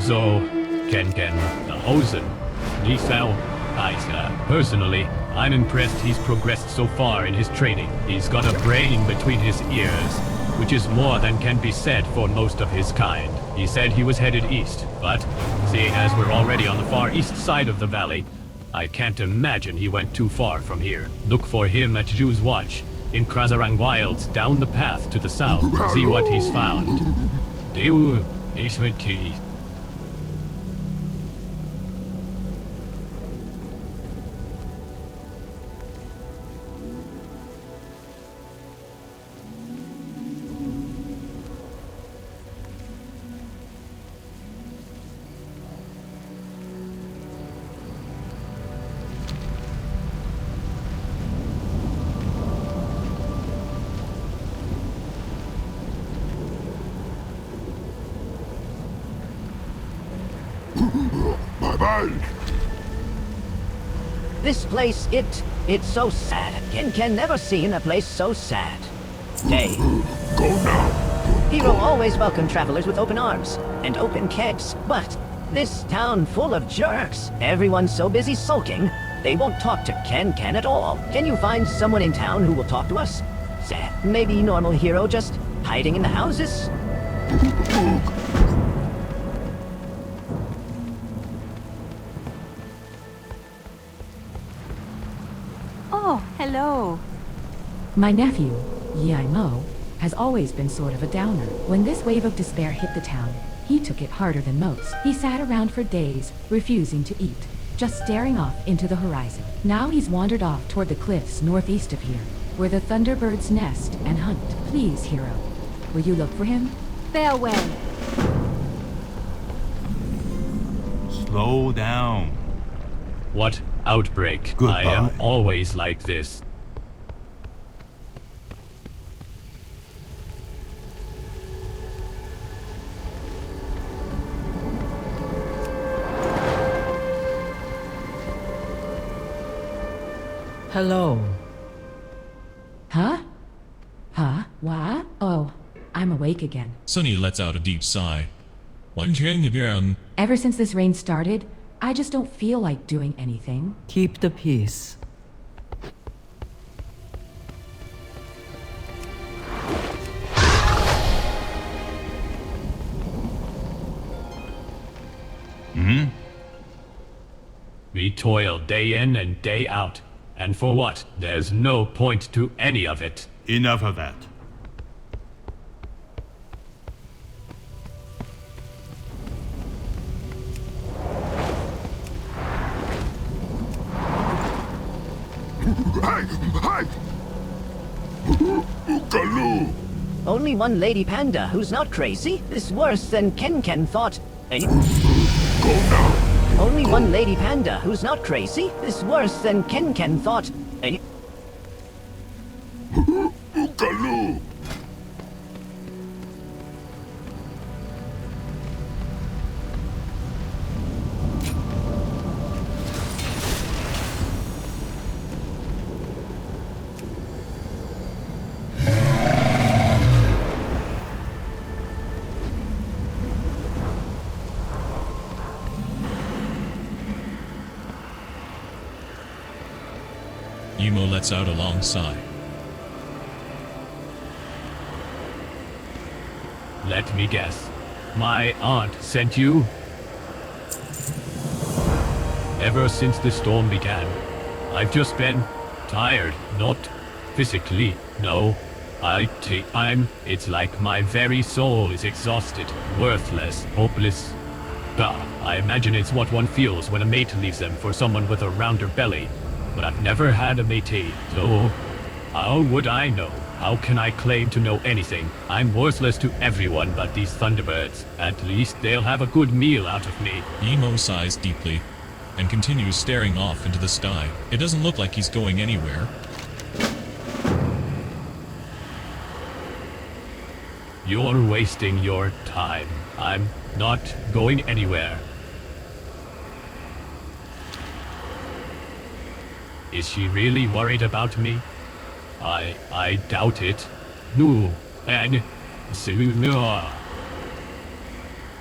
So, Ken the Hosen, Nisao, personally, I'm impressed he's progressed so far in his training. He's got a brain between his ears, which is more than can be said for most of his kind. He said he was headed east, but seeing as we're already on the far east side of the valley, I can't imagine he went too far from here. Look for him at Jew's Watch, in Krasarang Wilds, down the path to the south. See what he's found. Bye-bye. This place, it's so sad. Ken never seen a place so sad. Day. Go now. Hero always welcomed travelers with open arms and open kegs, but this town full of jerks. Everyone's so busy sulking, they won't talk to Ken at all. Can you find someone in town who will talk to us? Maybe normal Hero just hiding in the houses? Oh, hello. My nephew, Mo, has always been sort of a downer. When this wave of despair hit the town, he took it harder than most. He sat around for days, refusing to eat, just staring off into the horizon. Now he's wandered off toward the cliffs northeast of here, where the thunderbirds nest and hunt. Please, Hero, will you look for him? Farewell. Slow down. What outbreak? Goodbye. I am always like this. Hello. Huh? What? Oh, I'm awake again. Sunny lets out a deep sigh. 完全一遍 Ever since this rain started, I just don't feel like doing anything. Keep the peace. We toil day in and day out. And for what? There's no point to any of it. Enough of that. Hi! Ukalu! Only one Lady Panda who's not crazy is worse than Ken thought. Go now. Only one Lady Panda who's not crazy is worse than Ken thought. Ukalu! Emo lets out a long sigh. Let me guess. My aunt sent you? Ever since the storm began, I've just been tired. Not physically, no. It's like my very soul is exhausted, worthless, hopeless. I imagine it's what one feels when a mate leaves them for someone with a rounder belly. But I've never had a matey, so how would I know? How can I claim to know anything? I'm worthless to everyone but these Thunderbirds. At least they'll have a good meal out of me. Emo sighs deeply and continues staring off into the sky. It doesn't look like he's going anywhere. You're wasting your time. I'm not going anywhere. Is she really worried about me? I doubt it. No, and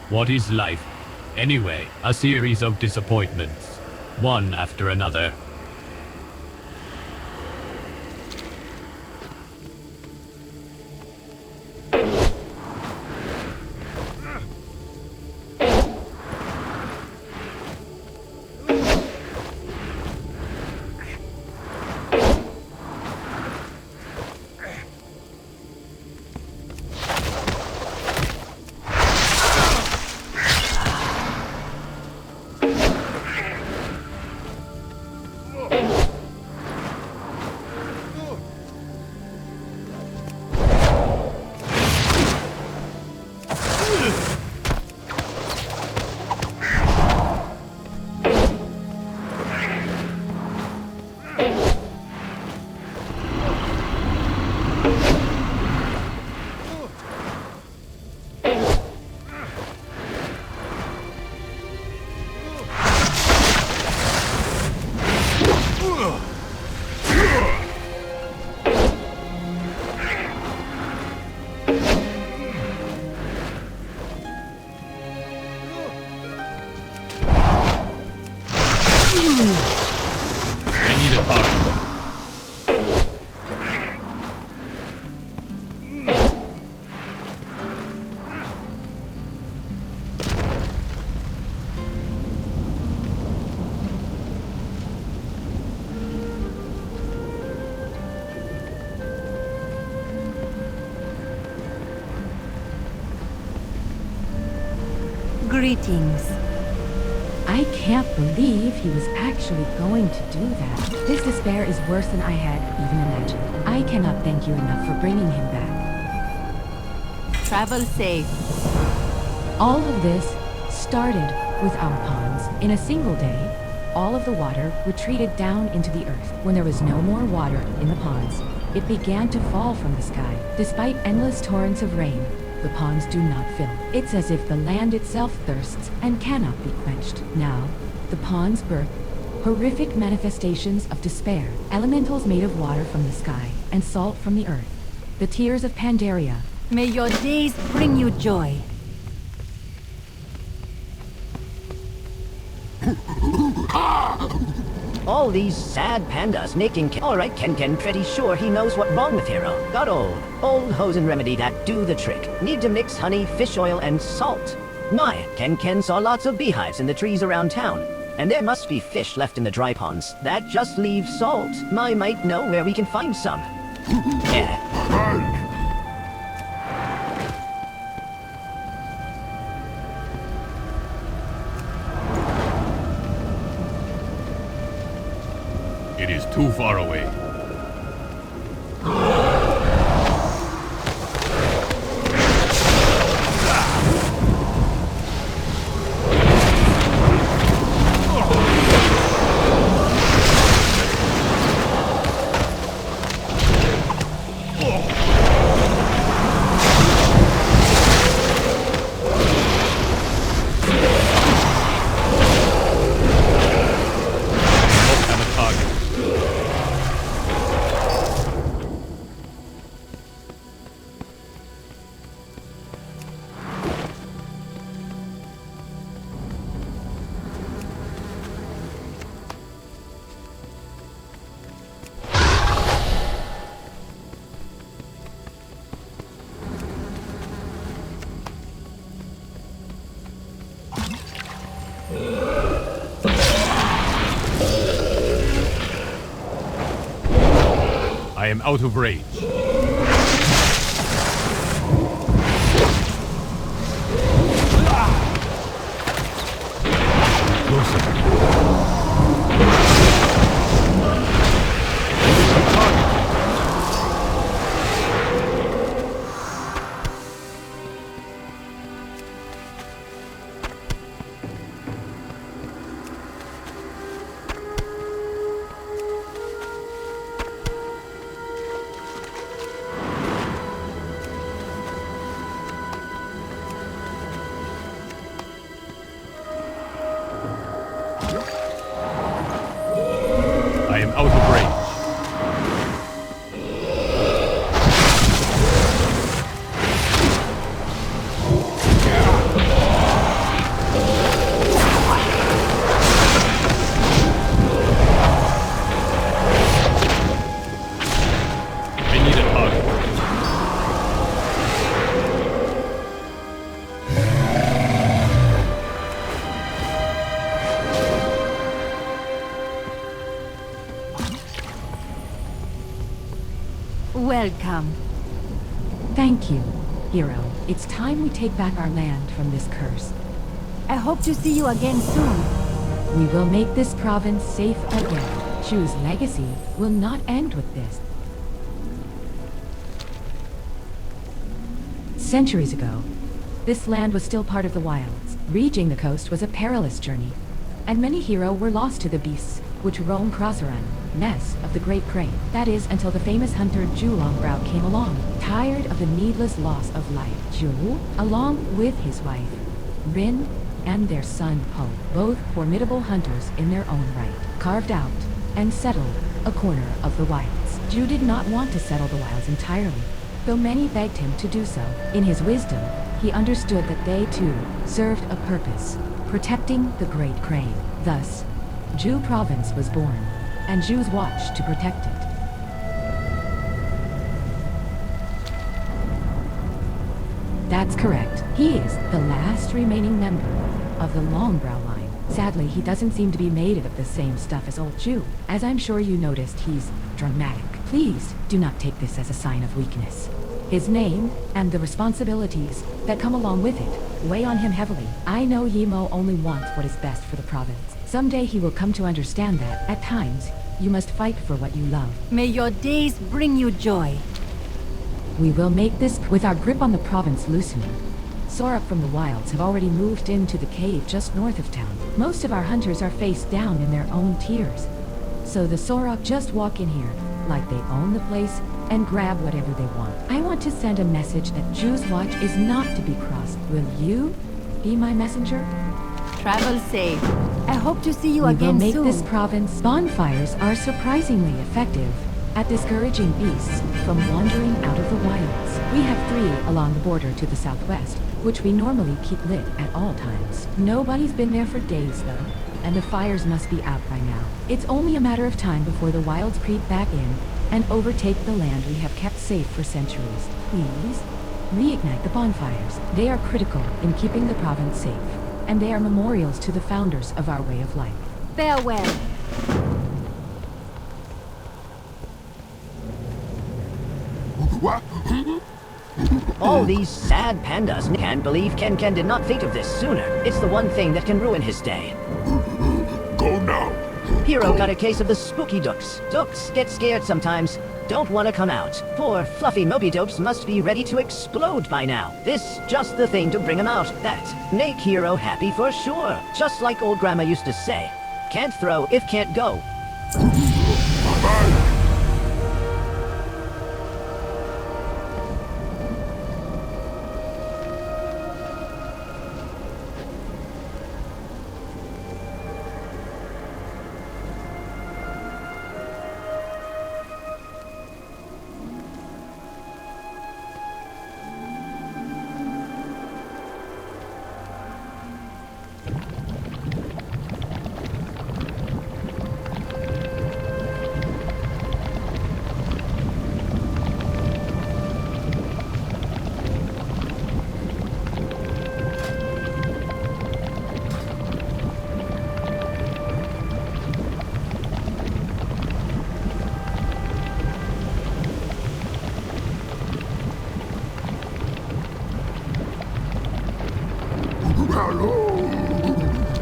what is life? Anyway, a series of disappointments. One after another. I need a car. Greetings. I can't believe he was actually going to do that. His despair is worse than I had even imagined. I cannot thank you enough for bringing him back. Travel safe. All of this started with our ponds. In a single day, all of the water retreated down into the earth. When there was no more water in the ponds, it began to fall from the sky. Despite endless torrents of rain, the ponds do not fill. It's as if the land itself thirsts and cannot be quenched. Now, the ponds birth horrific manifestations of despair. Elementals made of water from the sky and salt from the earth. The tears of Pandaria. May your days bring you joy. All these sad pandas making Alright, Ken, pretty sure he knows what wrong with Hero. Got old hosen remedy that do the trick. Need to mix honey, fish oil, and salt. My, Ken saw lots of beehives in the trees around town. And there must be fish left in the dry ponds. That just leaves salt. My might know where we can find some. Yeah. It is too far away. I am out of rage. welcome. Thank you, hero. It's time we take back our land from this curse. I hope to see you again soon. We will make this province safe again. Chu's legacy will not end with this. Centuries ago, this land was still part of the wilds. Reaching the coast was a perilous journey, and many hero were lost to the beasts, which roam Krasarang, nest of the great crane. That is, until the famous hunter Ju Longbrow came along, tired of the needless loss of life. Ju, along with his wife, Rin, and their son Po, both formidable hunters in their own right, carved out and settled a corner of the wilds. Ju did not want to settle the wilds entirely, though many begged him to do so. In his wisdom, he understood that they too served a purpose, protecting the great crane. Thus, Ju Province was born, and Ju's watched to protect it. That's correct. He is the last remaining member of the Longbrow line. Sadly, he doesn't seem to be made of the same stuff as old Ju. As I'm sure you noticed, he's dramatic. Please do not take this as a sign of weakness. His name, and the responsibilities that come along with it, weigh on him heavily. I know Yimo only wants what is best for the province. Someday he will come to understand that, at times, you must fight for what you love. May your days bring you joy. We will make this with our grip on the province loosening. Sorok from the wilds have already moved into the cave just north of town. Most of our hunters are face down in their own tiers. So the Sorok just walk in here, like they own the place, and grab whatever they want. I want to send a message that Ju's watch is not to be crossed. Will you be my messenger? Travel safe. I hope to see you We again will make soon. this province. Bonfires are surprisingly effective at discouraging beasts from wandering out of the wilds. We have 3 along the border to the southwest, which we normally keep lit at all times. Nobody's been there for days though, and the fires must be out by now. It's only a matter of time before the wilds creep back in and overtake the land we have kept safe for centuries. Please, reignite the bonfires. They are critical in keeping the province safe, and they are memorials to the founders of our way of life. Farewell. What? All these sad pandas can't believe Ken did not think of this sooner. It's the one thing that can ruin his day. Go now. Hero got a case of the spooky dooks. Dooks get scared sometimes, don't want to come out. Poor fluffy mopey dopes must be ready to explode by now. This just the thing to bring them out. That make Hero happy for sure. Just like old grandma used to say. Can't throw if can't go. Bye-bye.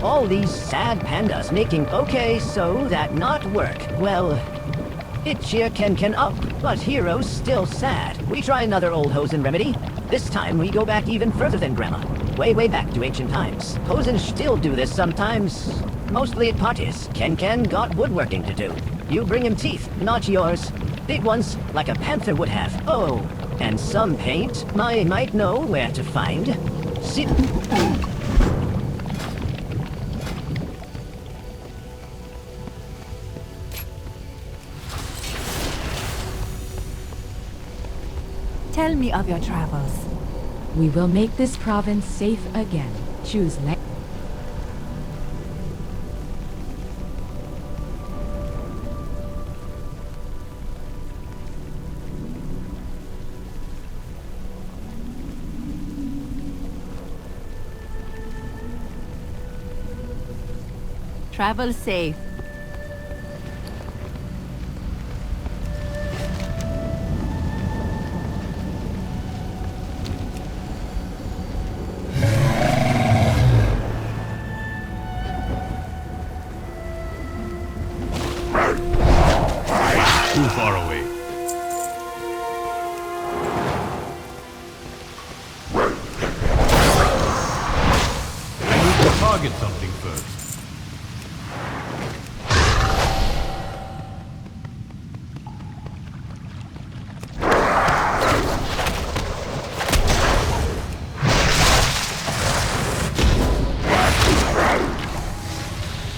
All these sad pandas making okay, so that not work. Well, it cheer Ken up, but Hero's still sad. We try another old hosen remedy. This time we go back even further than Grandma. Way back to ancient times. Hosen still do this sometimes. Mostly at parties. Ken got woodworking to do. You bring him teeth, not yours. Big ones, like a panther would have. Oh, and some paint I might know where to find. See. Tell me of your travels. We will make this province safe again. Choose Travel safe. target something first.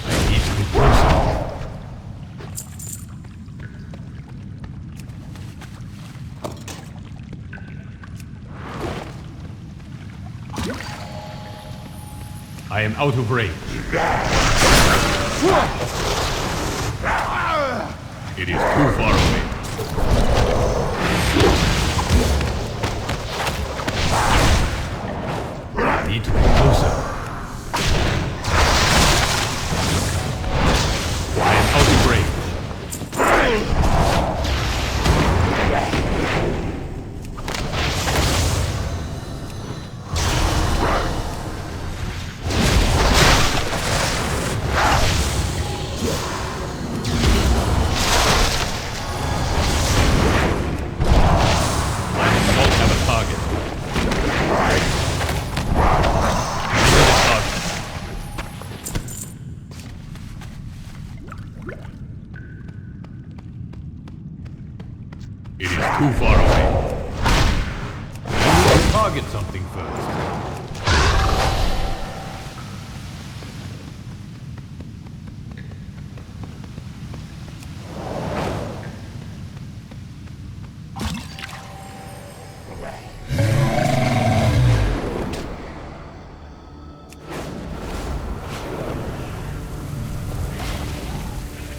I need to be closer. I am out of range. It is too far away. I need to be closer. I am out of range. It is too far away. I need to target something first.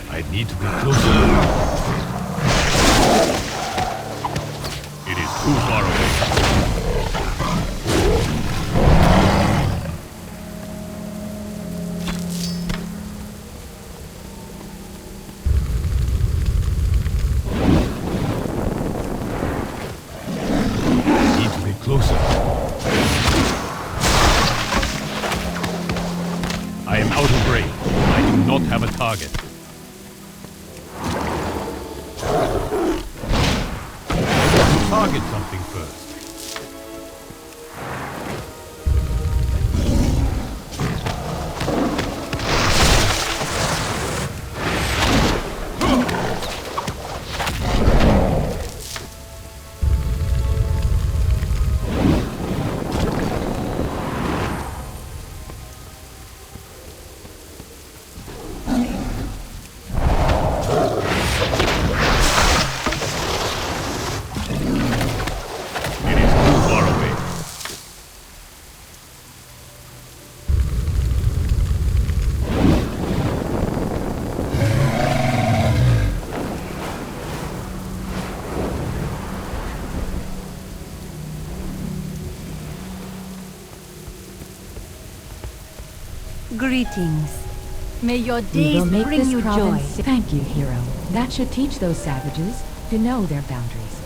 I need to be closer. It is too far away. I need to be closer. I am out of range. I do not have a target. Target something first. Greetings. May your We days will make bring this you joy. province. Thank you, hero. That should teach those savages to know their boundaries.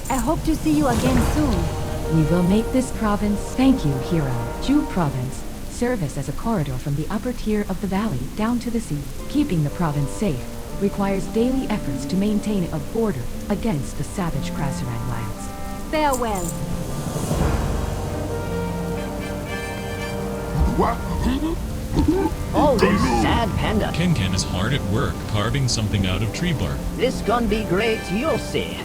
I hope to see you again soon. We will make this province. Thank you, hero. Jew province. Service as a corridor from the upper tier of the valley down to the sea. Keeping the province safe requires daily efforts to maintain a border against the savage Krasarang wilds. Farewell. What? Oh, this sad panda. Ken is hard at work carving something out of tree bark. This gonna be great, you'll see.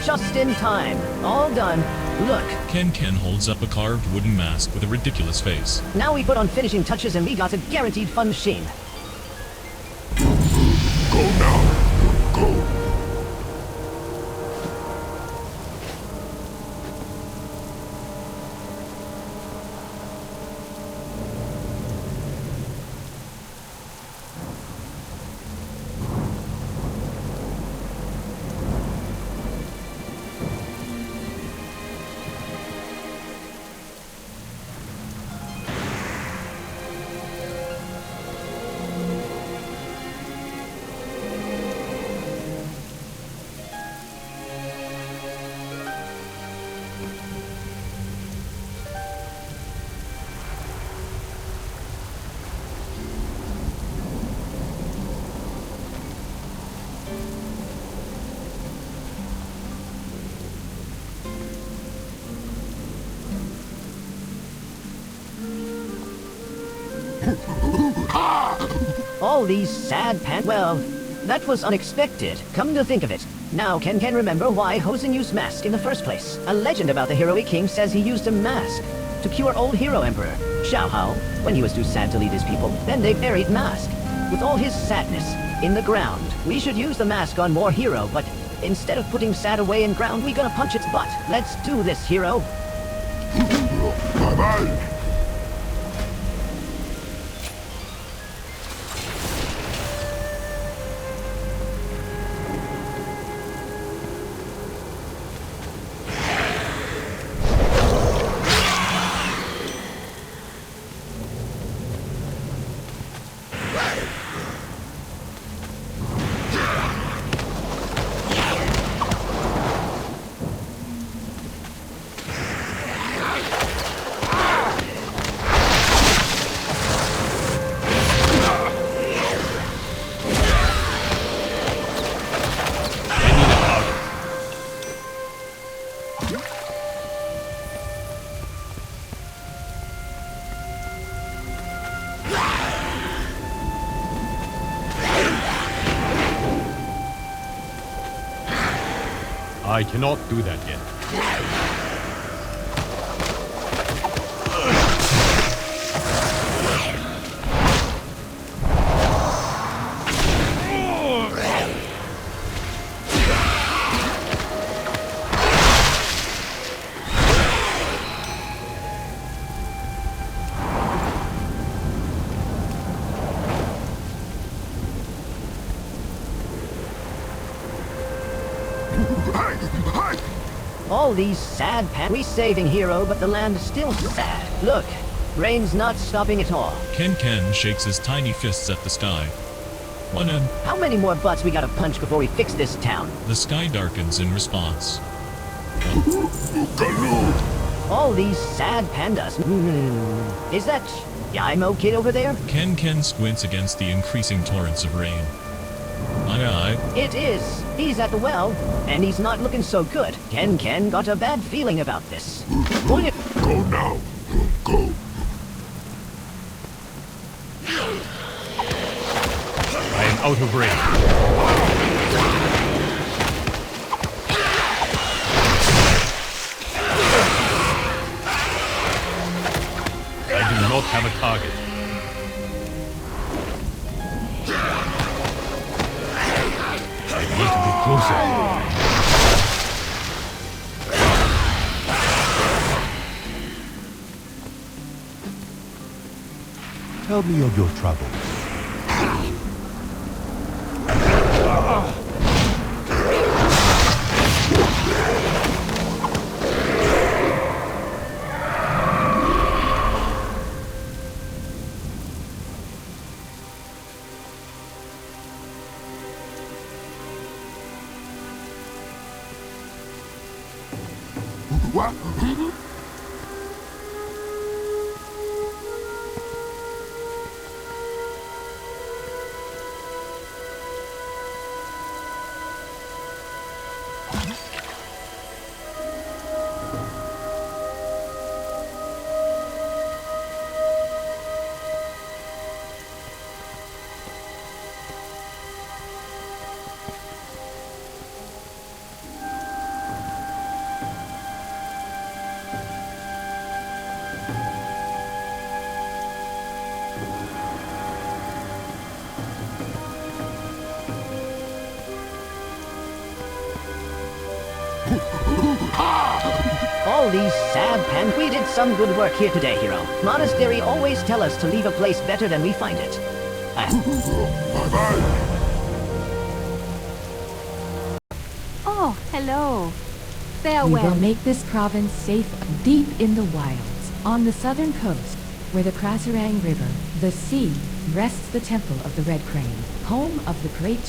Just in time. All done. Look, Ken holds up a carved wooden mask with a ridiculous face. now we put on finishing touches and we got a guaranteed fun machine. Go now. Go. All these sad well, that was unexpected, come to think of it. Now Ken remember why Hosen used mask in the first place. A legend about the heroic king says he used a mask to cure old hero emperor Xiao Hao when he was too sad to lead his people. Then they buried mask with all his sadness in the ground. We should use the mask on more hero, but instead of putting sad away in ground, we gonna punch its butt. Let's do this, hero. Bye-bye. I cannot do that yet. All these sad we saving hero, but the land is still sad. Look, rain's not stopping at all. Ken shakes his tiny fists at the sky. How many more butts we gotta punch before we fix this town? The sky darkens in response. All these sad pandas. Is that Yaimo kid over there? Ken squints against the increasing torrents of rain. Aye. It is. He's at the well, and he's not looking so good. Ken got a bad feeling about this. Go now. Go. I am out of range. I do not have a target. I need to be closer. Tell me of your troubles. What? All these sad we did some good work here today, hero. Monastery always tell us to leave a place better than we find it. Bye-bye. Oh, hello. We Farewell. will make this province safe deep in the wilds. On the southern coast, where the Krasarang River, the sea, rests the temple of the Red Crane, home of the great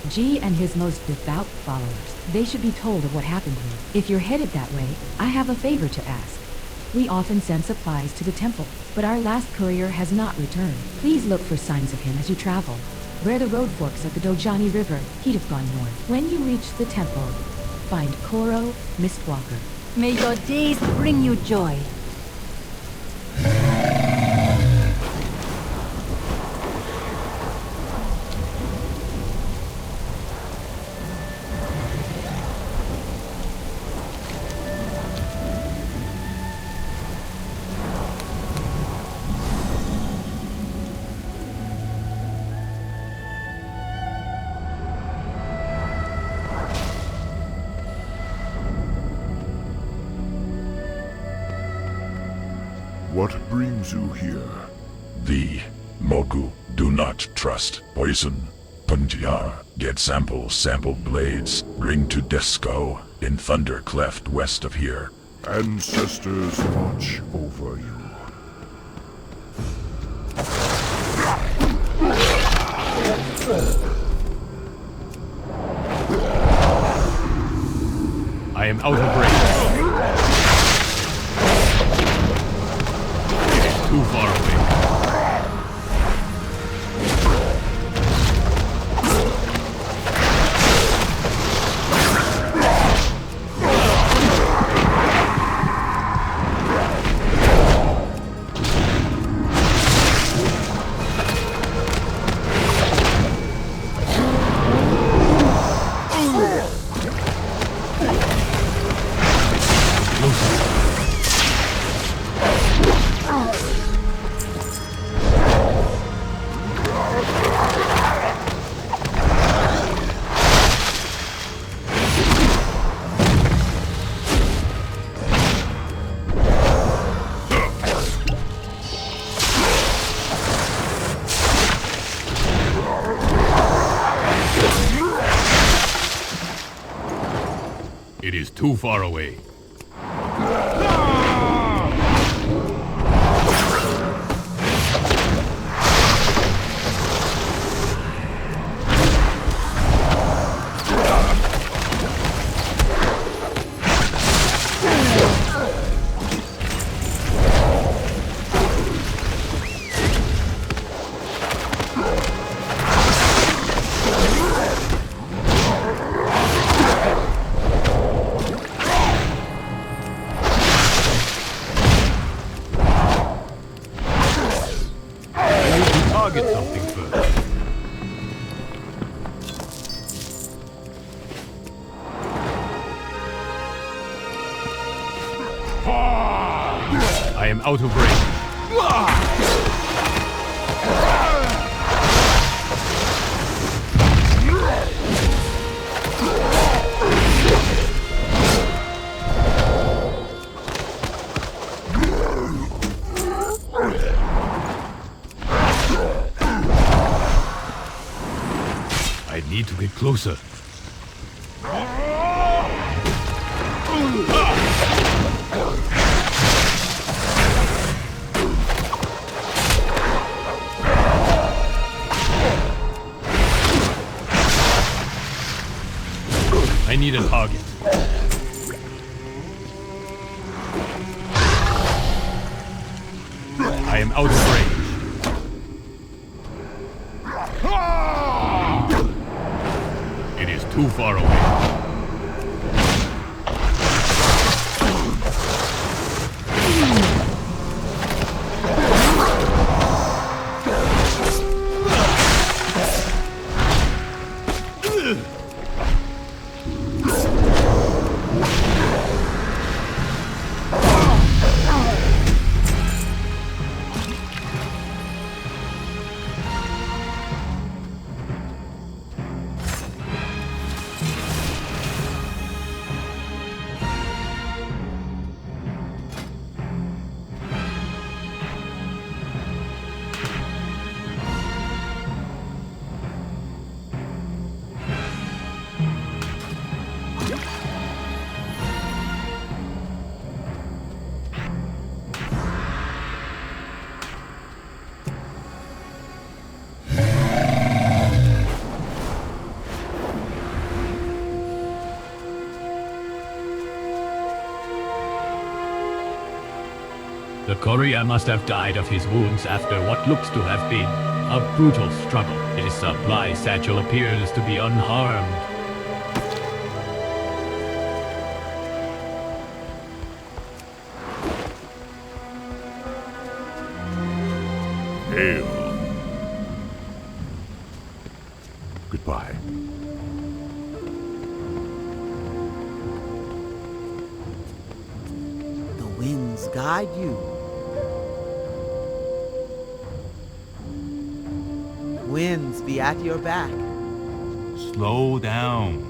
G and his most devout followers. They should be told of what happened here. If you're headed that way, I have a favor to ask. We often send supplies to the temple, but our last courier has not returned. Please look for signs of him as you travel. Where the road forks at the Dojani River, he'd have gone north. When you reach the temple, find Koro, Mistwalker. May your days bring you joy. What brings you here? The Mogu do not trust poison. Punjar, get sample blades. Bring to Desco in Thunder Cleft west of here. Ancestors watch over you. I am out of range. It is too far away. It is too far away. Target something first. I am out of range. I need to get closer. I need a target. I am out of range. It is too far away. The courier must have died of his wounds after what looks to have been a brutal struggle. His supply satchel appears to be unharmed. Hail. Goodbye. The winds guide you. Winds be at your back. Slow down.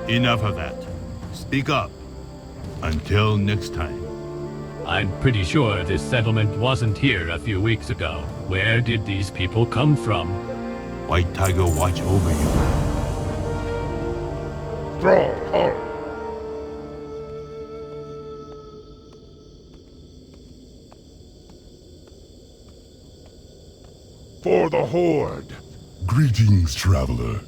Enough of that. Speak up. Until next time. I'm pretty sure this settlement wasn't here a few weeks ago. Where did these people come from? White Tiger watch over you. For the Horde. Greetings, traveler.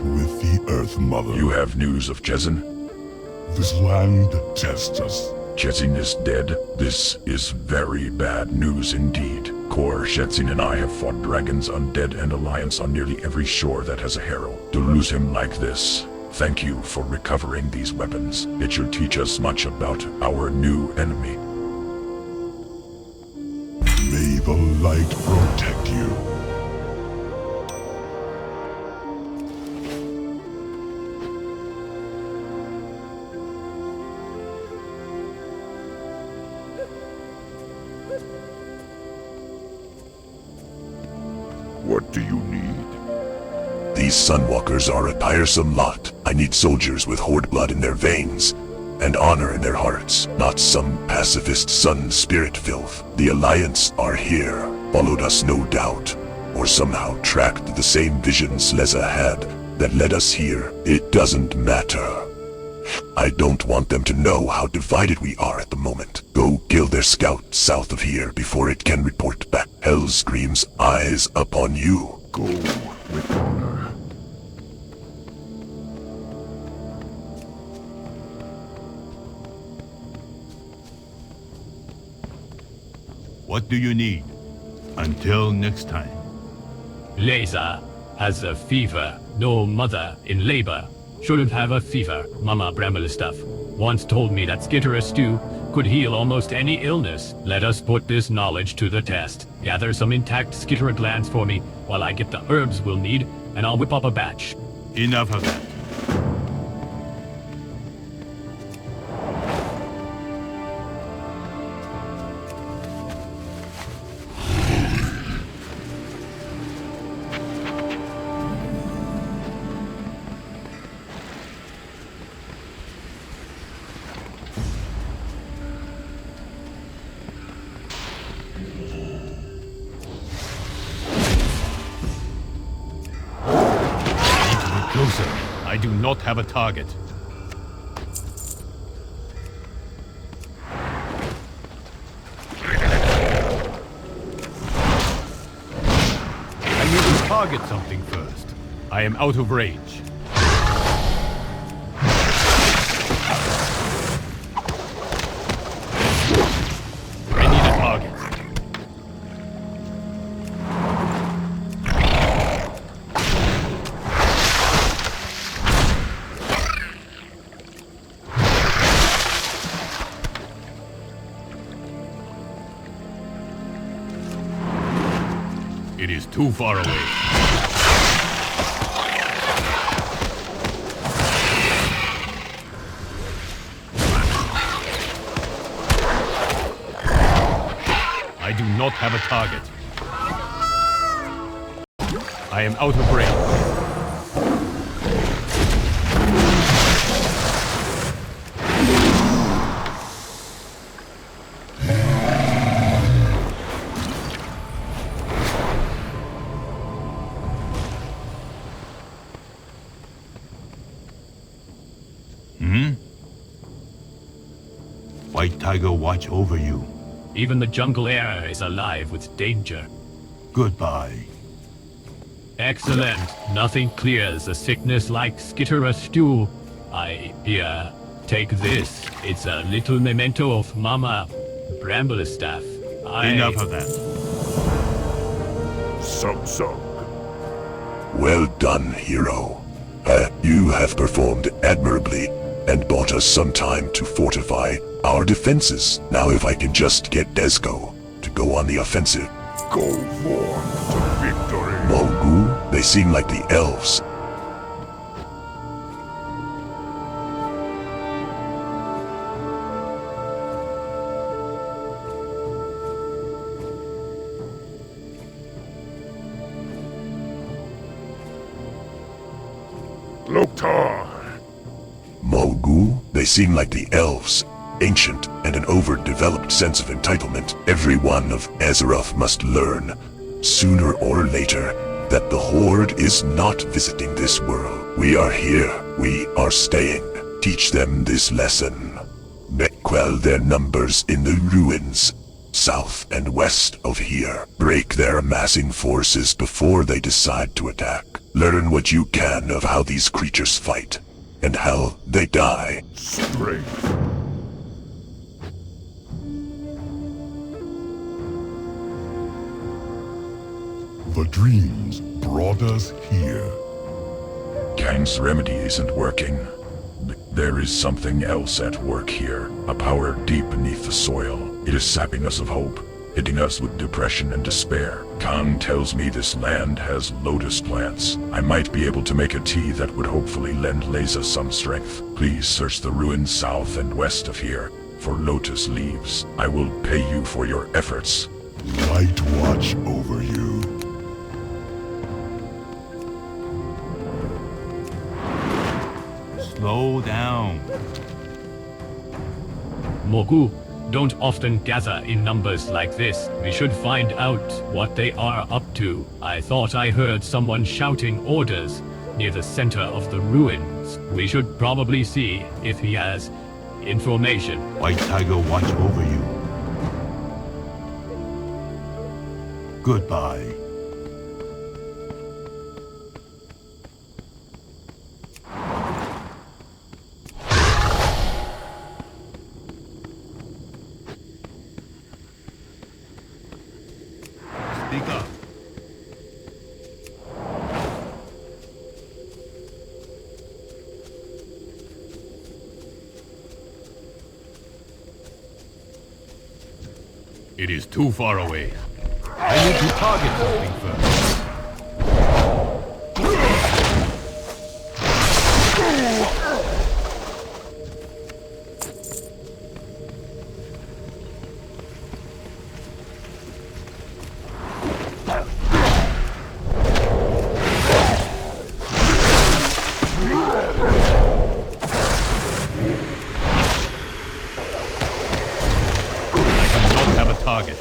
With the Earth Mother. You have news of Jezin? This land tests us. Jezin is dead. This is very bad news indeed. Kor, Shetzin, and I have fought dragons, undead, and alliance on nearly every shore that has a herald. To lose him like this, thank you for recovering these weapons. It should teach us much about our new enemy. May the light protect you. What do you need? These Sunwalkers are a tiresome lot. I need soldiers with Horde blood in their veins, and honor in their hearts, not some pacifist sun spirit filth. The Alliance are here, followed us no doubt, or somehow tracked the same visions Leza had that led us here. It doesn't matter. I don't want them to know how divided we are at the moment. Go kill their scout south of here before it can report back. Hell screams eyes upon you. Go with honor. What do you need? Until next time. Leza has a fever. No mother in labor shouldn't have a fever. Mama Bramble stuff once told me that skitter stew could heal almost any illness. Let us put this knowledge to the test. Gather some intact skitter glands for me while I get the herbs we'll need, and I'll whip up a batch. Enough of that. Closer. I do not have a target. I need to target something first. I am out of range. I need a target. It is too far away. do not have a target. I am out of range. White Tiger watch over you. Even the jungle air is alive with danger. Goodbye. Excellent. Nothing clears a sickness like skitter a stew. Here, take this. It's a little memento of Mama Bramblestaff. Enough of that. Sub. Well done, hero. You have performed admirably and bought us some time to fortify our defenses. Now if I can just get Desco to go on the offensive. Go forth to victory. Mogu, they seem like the elves. Loktar. Mogu, they seem like the elves. Ancient and an overdeveloped sense of entitlement. Everyone of Azeroth must learn, sooner or later, that the Horde is not visiting this world. We are here. We are staying. Teach them this lesson. Quell their numbers in the ruins, south and west of here. Break their amassing forces before they decide to attack. Learn what you can of how these creatures fight, and how they die. Strength. The dreams brought us here. Kang's remedy isn't working. There is something else at work here. A power deep beneath the soil. It is sapping us of hope, hitting us with depression and despair. Kang tells me this land has lotus plants. I might be able to make a tea that would hopefully lend Leza some strength. Please search the ruins south and west of here for lotus leaves. I will pay you for your efforts. Light watch over you. Slow down. Mogu don't often gather in numbers like this. We should find out what they are up to. I thought I heard someone shouting orders near the center of the ruins. We should probably see if he has information. White Tiger watch over you. Goodbye. Speak up. It is too far away. I need to target something first. I do not have a target.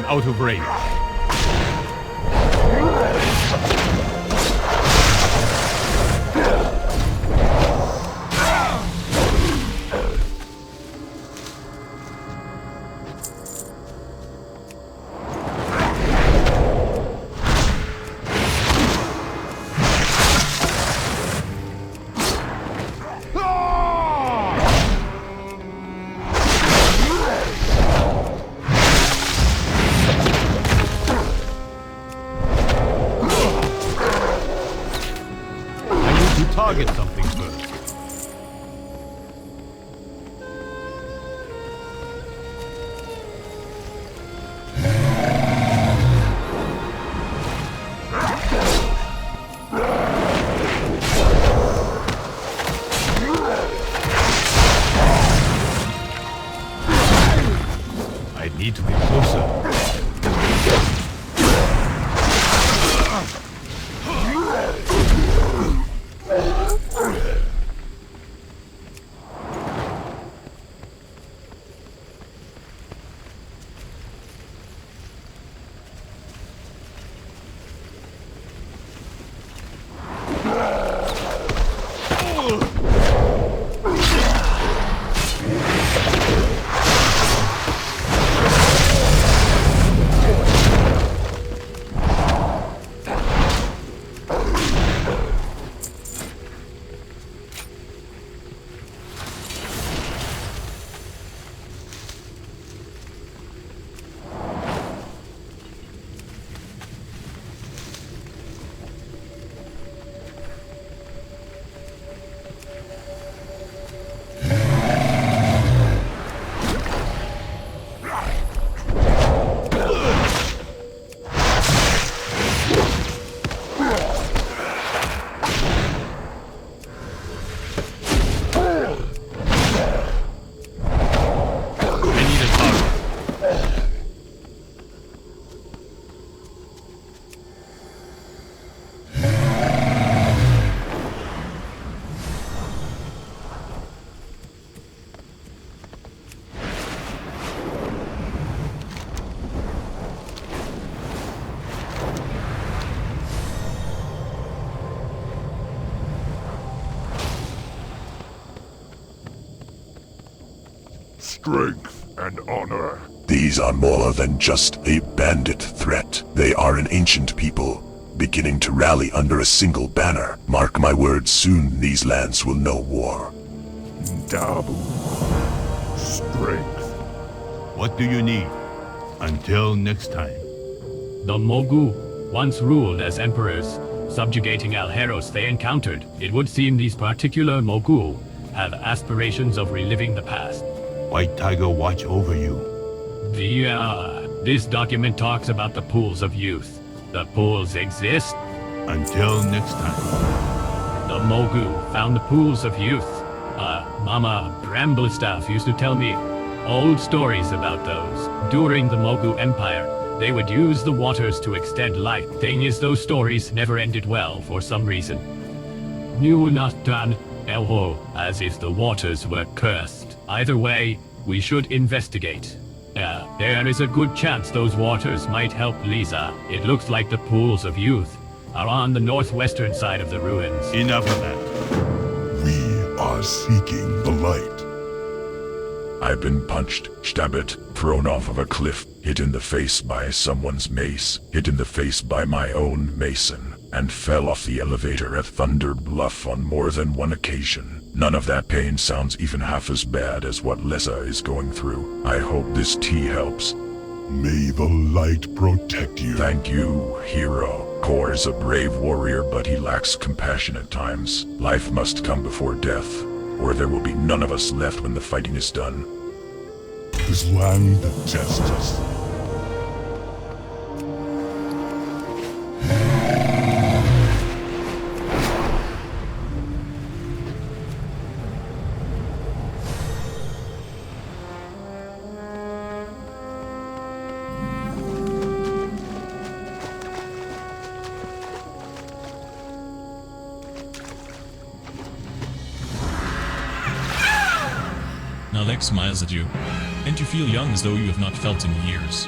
out of range. Target something first. I need to be closer. Strength and honor. These are more than just a bandit threat. They are an ancient people, beginning to rally under a single banner. Mark my words, soon these lands will know war. Dabu. Strength. What do you need? Until next time. The Mogu once ruled as emperors, subjugating Alheros they encountered. It would seem these particular Mogu have aspirations of reliving the past. White Tiger watch over you. This document talks about the pools of youth. The pools exist? Until next time. The Mogu found the pools of youth. Mama Bramblestaff used to tell me old stories about those. During the Mogu Empire, they would use the waters to extend life. Thing is, those stories never ended well for some reason. New Natan Elho, as if the waters were cursed. Either way, we should investigate. There is a good chance those waters might help Lisa. It looks like the pools of youth are on the northwestern side of the ruins. Enough of that. We are seeking the light. I've been punched, stabbed, thrown off of a cliff, hit in the face by someone's mace, hit in the face by my own mason, and fell off the elevator at Thunder Bluff on more than one occasion. None of that pain sounds even half as bad as what Lisa is going through. I hope this tea helps. May the light protect you. Thank you, hero. Kor is a brave warrior, but he lacks compassion at times. Life must come before death, or there will be none of us left when the fighting is done. This land tests us. Now Lex smiles at you, and you feel young as though you have not felt in years.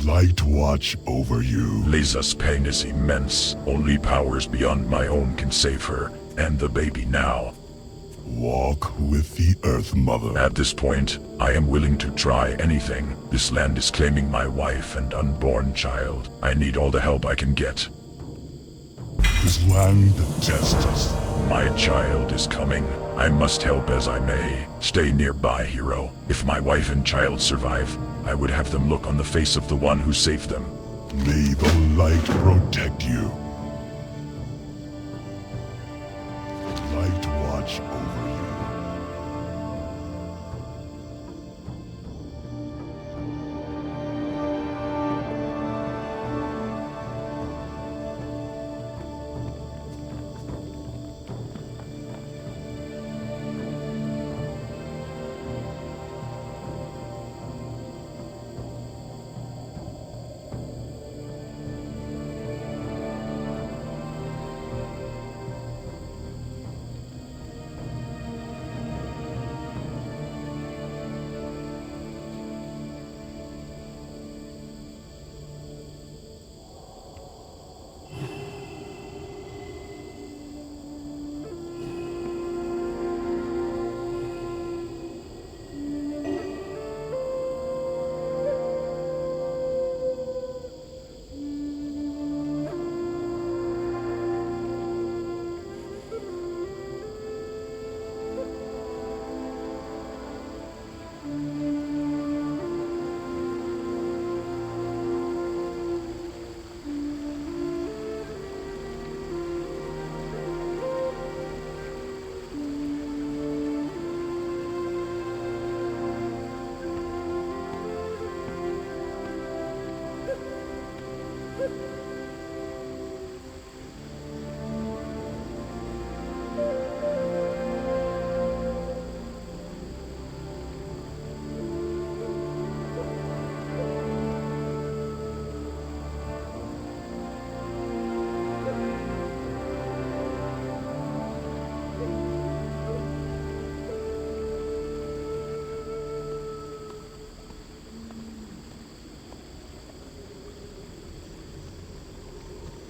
Light watch over you. Lisa's pain is immense. Only powers beyond my own can save her, and the baby now. Walk with the Earth Mother. At this point, I am willing to try anything. This land is claiming my wife and unborn child. I need all the help I can get. This land detests us. My child is coming. I must help as I may. Stay nearby, hero. If my wife and child survive, I would have them look on the face of the one who saved them. May the light protect you. Light watch over you.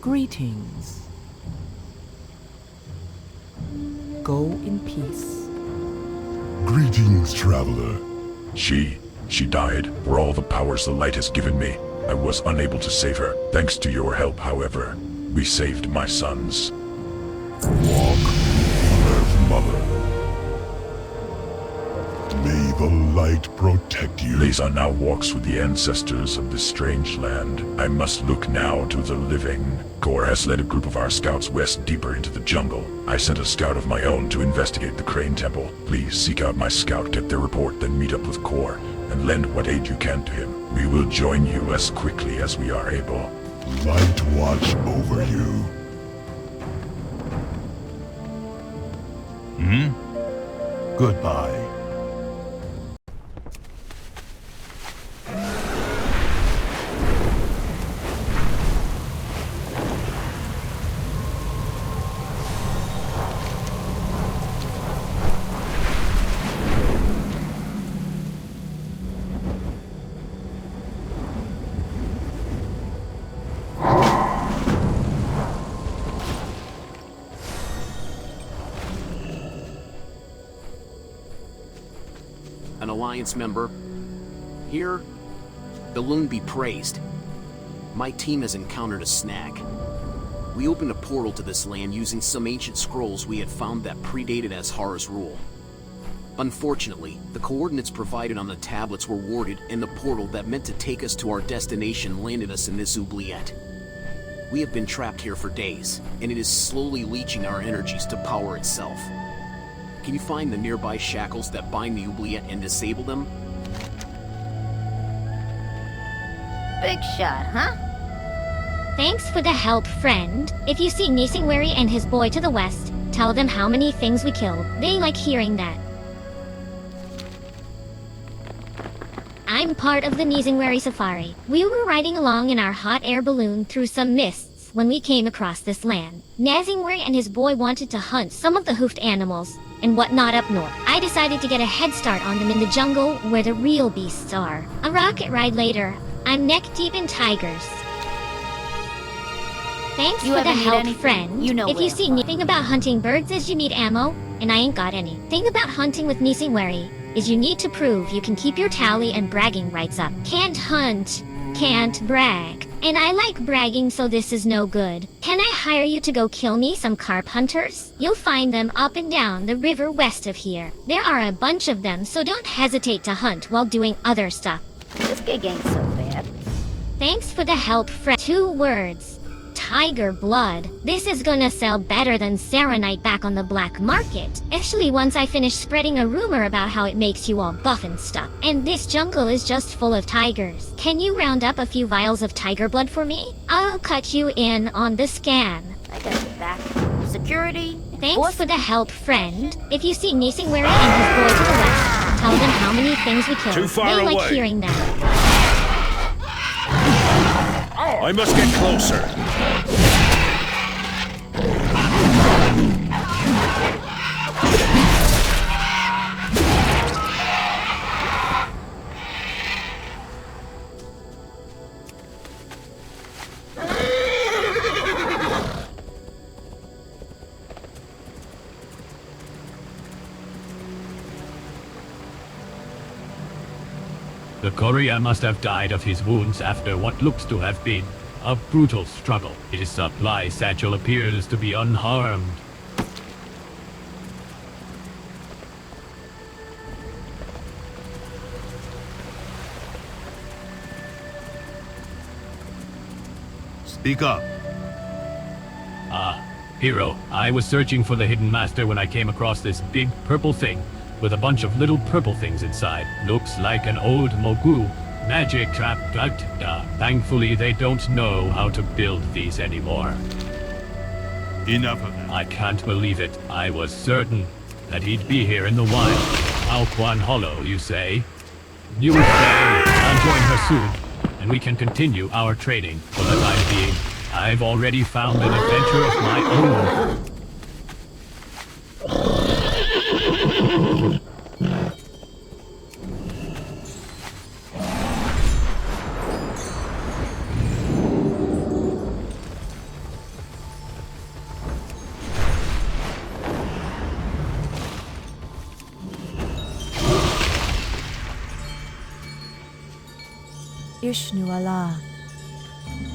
Greetings. Go in peace. Greetings, traveler. She died. For all the powers the light has given me, I was unable to save her. Thanks to your help, however, we saved my sons. Walk with the Earth Mother. May the light protect you. Lisa now walks with the ancestors of this strange land. I must look now to the living. Kor has led a group of our scouts west deeper into the jungle. I sent a scout of my own to investigate the Crane Temple. Please seek out my scout, get their report, then meet up with Kor, and lend what aid you can to him. We will join you as quickly as we are able. Light watch over you. Goodbye. An Alliance member. Here, the Loon be praised. My team has encountered a snag. We opened a portal to this land using some ancient scrolls we had found that predated Azhar's rule. Unfortunately, the coordinates provided on the tablets were warded, and the portal that meant to take us to our destination landed us in this oubliette. We have been trapped here for days, and it is slowly leeching our energies to power itself. Can you find the nearby shackles that bind the oubliette and disable them? Big shot, huh? Thanks for the help, friend. If you see Nisingwary and his boy to the west, tell them how many things we killed. They like hearing that. I'm part of the Nisingwary Safari. We were riding along in our hot air balloon through some mists when we came across this land. Nisingwary and his boy wanted to hunt some of the hoofed animals and whatnot up north. I decided to get a head start on them in the jungle where the real beasts are. A rocket ride later, I'm neck deep in tigers. Thanks You for the ever need help, anything? friend. You know if where you to see find anything about hunting birds is you need ammo, and I ain't got any. Thing about hunting with Nisingwari is you need to prove you can keep your tally and bragging rights up. Can't hunt, can't brag. And I like bragging, so this is no good. Can I hire you to go kill me some carp hunters? You'll find them up and down the river west of here. There are a bunch of them, so don't hesitate to hunt while doing other stuff. This gig ain't so bad. Thanks for the help, friend. 2 words. Tiger blood. This is gonna sell better than Serenite back on the black market. Especially once I finish spreading a rumor about how it makes you all buff and stuff. And this jungle is just full of tigers. Can you round up a few vials of tiger blood for me? I'll cut you in on the scan. I got your back. Security. Thanks for the help, friend. If you see Nisingwari and his boy to the west, tell them how many things we killed. Too far they like away. hearing them. I must get closer. The courier must have died of his wounds after what looks to have been a brutal struggle. His supply satchel appears to be unharmed. Speak up. Ah, hero, I was searching for the hidden master when I came across this big purple thing with a bunch of little purple things inside. Looks like an old Mogu magic trap, but thankfully they don't know how to build these anymore. Enough of that. I can't believe it. I was certain that he'd be here in the wild. Alquan Hollow, you say? You say I'll join her soon, and we can continue our trading for the time being. I've already found an adventure of my own. Ishnu Allah.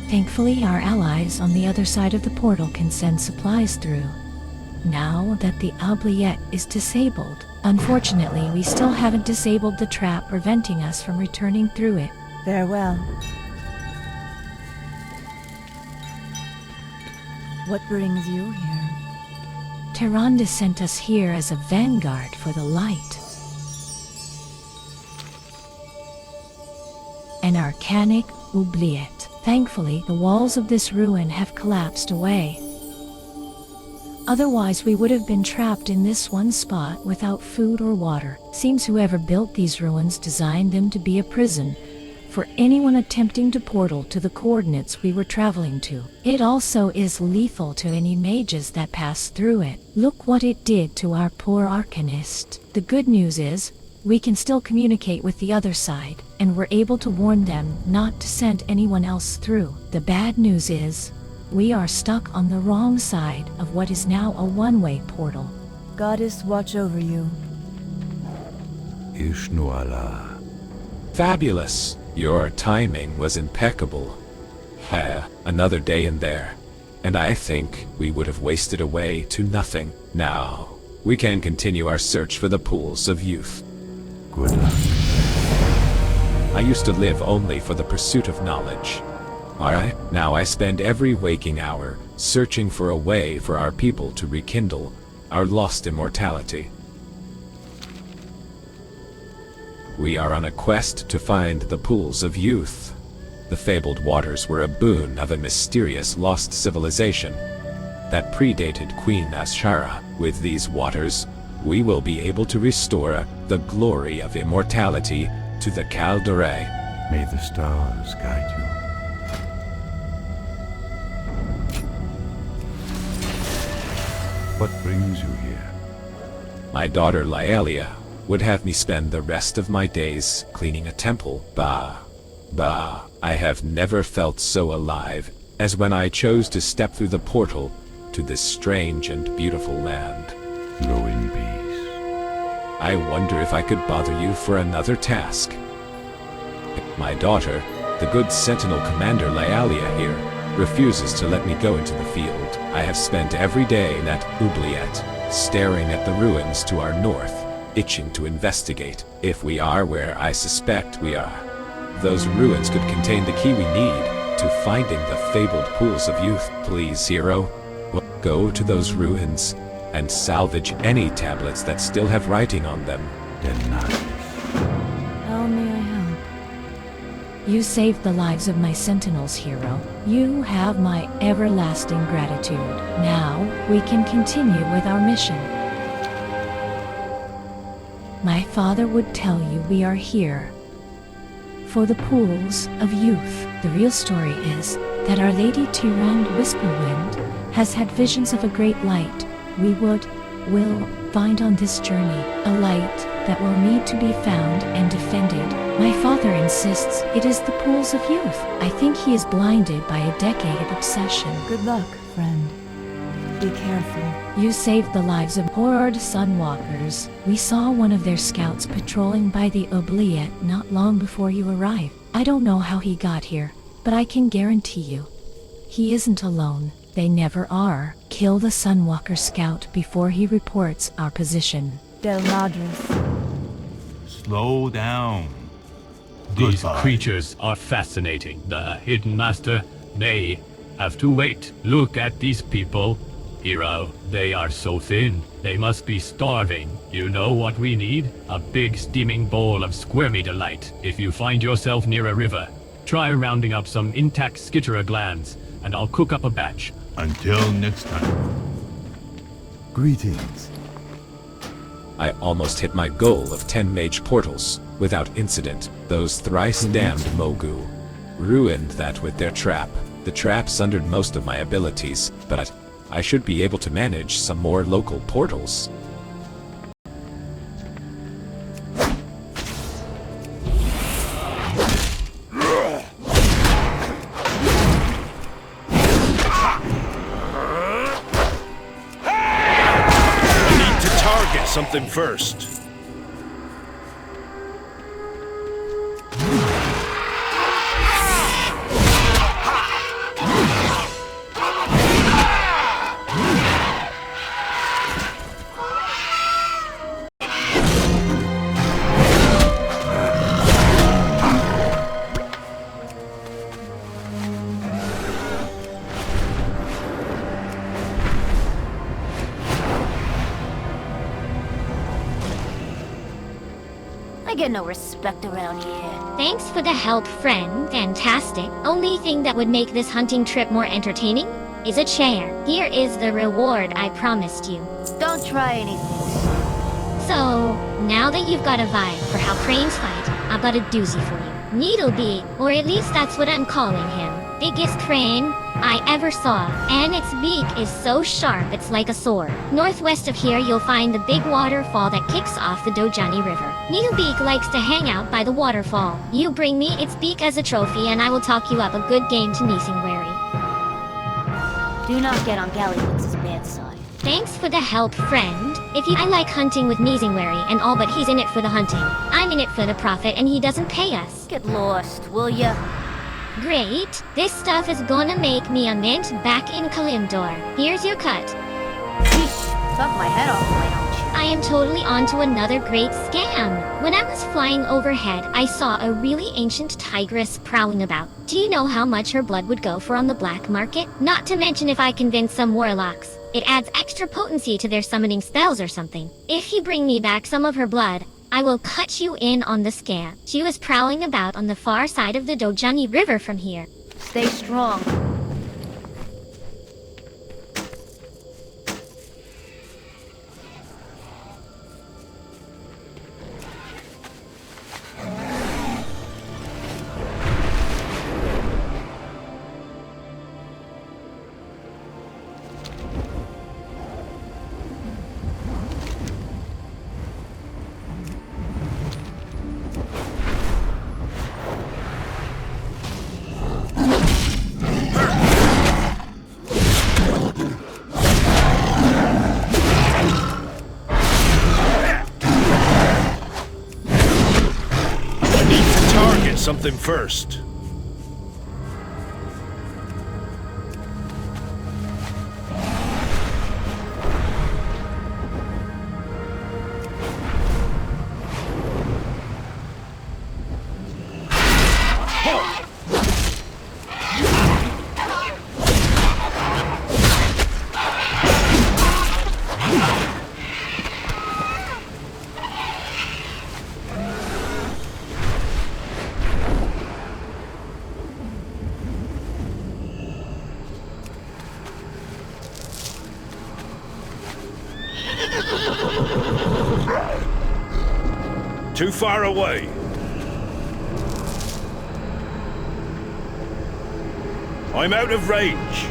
Thankfully, our allies on the other side of the portal can send supplies through. Now that the oubliette is disabled, unfortunately, we still haven't disabled the trap preventing us from returning through it. Farewell. What brings you here? Tiran sent us here as a vanguard for the light. An arcanic oubliette. Thankfully, the walls of this ruin have collapsed away. Otherwise, we would have been trapped in this one spot without food or water. Seems whoever built these ruins designed them to be a prison for anyone attempting to portal to the coordinates we were traveling to. It also is lethal to any mages that pass through it. Look what it did to our poor arcanist. The good news is, we can still communicate with the other side, and we're able to warn them not to send anyone else through. The bad news is, we are stuck on the wrong side of what is now a one-way portal. Goddess, watch over you. Ishnu Allah. Fabulous. Your timing was impeccable. Another day in there, and I think we would have wasted away to nothing. Now, we can continue our search for the pools of youth. Good luck. I used to live only for the pursuit of knowledge. Alright, now I spend every waking hour searching for a way for our people to rekindle our lost immortality. We are on a quest to find the pools of youth. The fabled waters were a boon of a mysterious lost civilization that predated Queen Ashara. With these waters, we will be able to restore the glory of immortality to the Calderae. May the stars guide you. What brings you here? My daughter Laelia would have me spend the rest of my days cleaning a temple. Bah, I have never felt so alive as when I chose to step through the portal to this strange and beautiful land. Go in peace. I wonder if I could bother you for another task. My daughter, the good Sentinel Commander Lyalia here, refuses to let me go into the field. I have spent every day in that oubliette, staring at the ruins to our north, itching to investigate if we are where I suspect we are. Those ruins could contain the key we need to finding the fabled pools of youth. Please, hero, go to those ruins and salvage any tablets that still have writing on them. How may I help? You saved the lives of my sentinels, hero. You have my everlasting gratitude. Now, we can continue with our mission. My father would tell you we are here for the pools of youth. The real story is that Our Lady Tiran Whisperwind has had visions of a great light we will find on this journey, a light that will need to be found and defended. My father insists it is the pools of youth. I think he is blinded by a decade obsession. Good luck, friend. Be careful. You saved the lives of Horde Sunwalkers. We saw one of their scouts patrolling by the oubliette not long before you arrived. I don't know how he got here, but I can guarantee you, he isn't alone. They never are. Kill the Sunwalker scout before he reports our position. Del Madras. Slow down. These creatures are fascinating. The Hidden Master may have to wait. Look at these people. Hero, they are so thin. They must be starving. You know what we need? A big steaming bowl of squirmy delight. If you find yourself near a river, try rounding up some intact skitterer glands, and I'll cook up a batch. Until next time. Greetings. I almost hit my goal of 10 mage portals without incident. Those thrice damned Mogu ruined that with their trap. The trap sundered most of my abilities, but I should be able to manage some more local portals. Something first. I get no respect around here. Thanks for the help, friend. Fantastic. Only thing that would make this hunting trip more entertaining is a chair. Here is the reward I promised you. Don't try anything. So, now that you've got a vibe for how cranes fight, I've got a doozy for you. Needlebeak, or at least that's what I'm calling him. Biggest crane I ever saw, and its beak is so sharp it's like a sword. Northwest of here you'll find the big waterfall that kicks off the Dojani River. Needlebeak likes to hang out by the waterfall. You bring me its beak as a trophy and I will talk you up a good game to Nisingwary. Do not get on Gallywix's bad side. Thanks for the help, friend. I like hunting with Nisingwary and all, but he's in it for the hunting. I'm in it for the profit and he doesn't pay us. Get lost, will ya? Great. This stuff is gonna make me a mint back in Kalimdor. Here's your cut. Yeesh, suck my head off, why don't you? I am totally onto another great scam. When I was flying overhead, I saw a really ancient tigress prowling about. Do you know how much her blood would go for on the black market? Not to mention if I convince some warlocks. It adds extra potency to their summoning spells or something. If you bring me back some of her blood, I will cut you in on the scam. She was prowling about on the far side of the Dojani River from here. Stay strong. something first. Too far away. I'm out of range.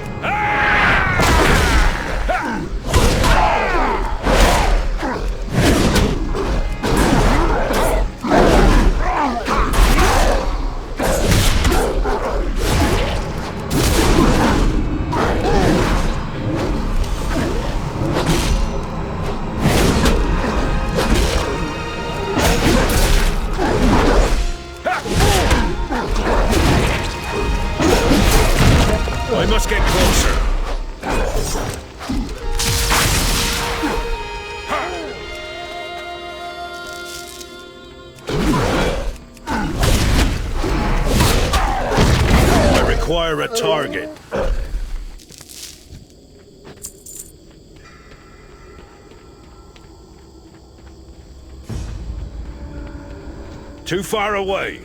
I must get closer. I require a target. Too far away.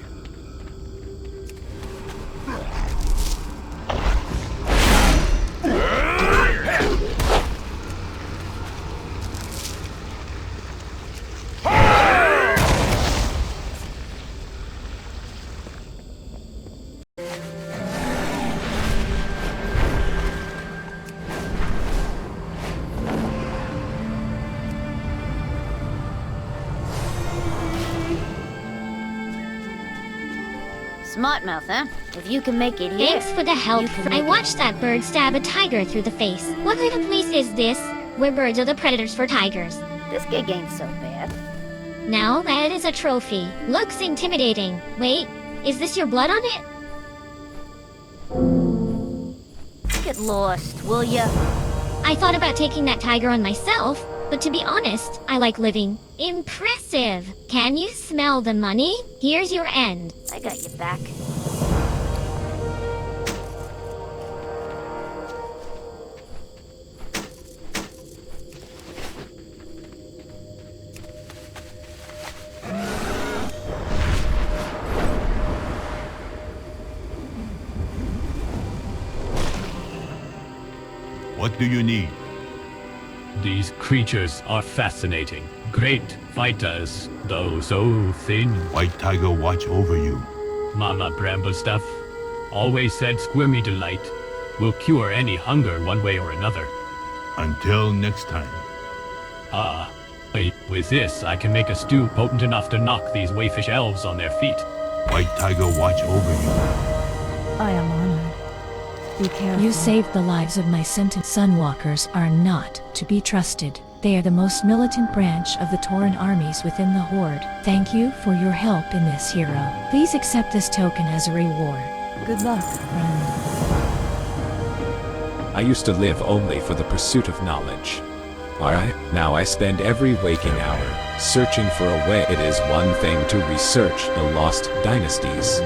Smart mouth, huh? If you can make it here... Thanks for the help. I watched that bird stab a tiger through the face. What kind of place is this, where birds are the predators for tigers? This gig ain't so bad. Now that is a trophy. Looks intimidating. Wait, is this your blood on it? Get lost, will ya? I thought about taking that tiger on myself, but to be honest, I like living. Impressive! Can you smell the money? Here's your end. I got your back. What do you need? These creatures are fascinating. Great fighters, though so thin. White Tiger watch over you. Mama Bramble stuff. Always said squirmy delight will cure any hunger one way or another. Until next time. Wait, with this I can make a stew potent enough to knock these wayfish elves on their feet. White Tiger watch over you. I am honored. Be careful. You saved the lives of my sentient Sunwalkers are not to be trusted. They are the most militant branch of the Tiran armies within the Horde. Thank you for your help in this, hero. Please accept this token as a reward. Good luck, friend. I used to live only for the pursuit of knowledge. Alright, now I spend every waking hour searching for a way. It is one thing to research the lost dynasties.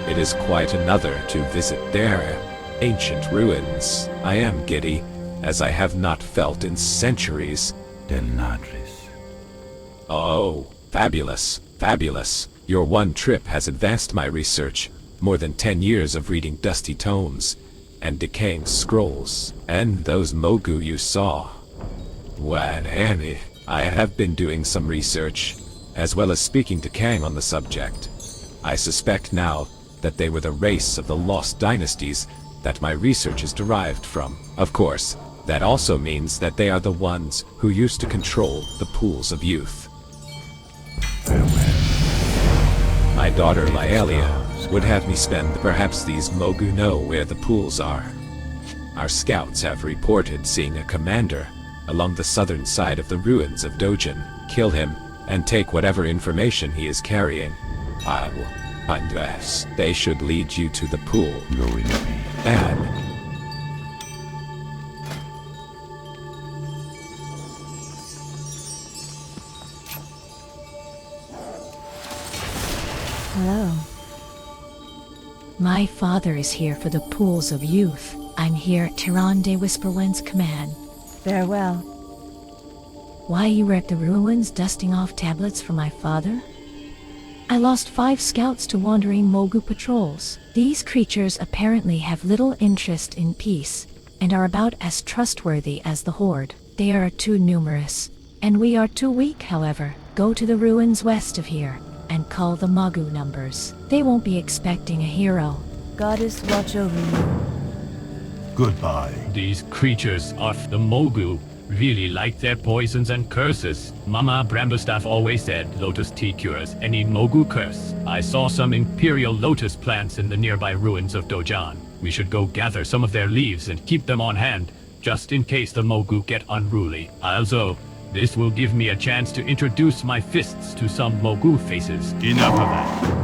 It is quite another to visit their ancient ruins. I am giddy, as I have not felt in centuries. Denadris. Oh, fabulous, fabulous. Your one trip has advanced my research. More than 10 years of reading dusty tomes and decaying scrolls. And those Mogu you saw. Well, Annie, I have been doing some research, as well as speaking to Kang on the subject. I suspect now that they were the race of the lost dynasties that my research is derived from. Of course, that also means that they are the ones who used to control the pools of youth. Farewell. My daughter Lyalia would have me spend. Perhaps these Mogu know where the pools are. Our scouts have reported seeing a commander along the southern side of the ruins of Dojin. Kill him and take whatever information he is carrying. Unless they should lead you to the pool. Go in peace. And Hello. My father is here for the pools of youth. I'm here at Tiran de Whisperwind's command. Farewell. Why you were at the ruins dusting off tablets for my father? I lost 5 scouts to wandering Mogu patrols. These creatures apparently have little interest in peace, and are about as trustworthy as the Horde. They are too numerous, and we are too weak, however. Go to the ruins west of here, and call the Mogu numbers. They won't be expecting a hero. Goddess watch over you. Goodbye. These creatures of the Mogu really like their poisons and curses. Mama Bramblestaff always said lotus tea cures any Mogu curse. I saw some imperial lotus plants in the nearby ruins of Dojan. We should go gather some of their leaves and keep them on hand, just in case the Mogu get unruly. Also, this will give me a chance to introduce my fists to some Mogu faces. Enough of that.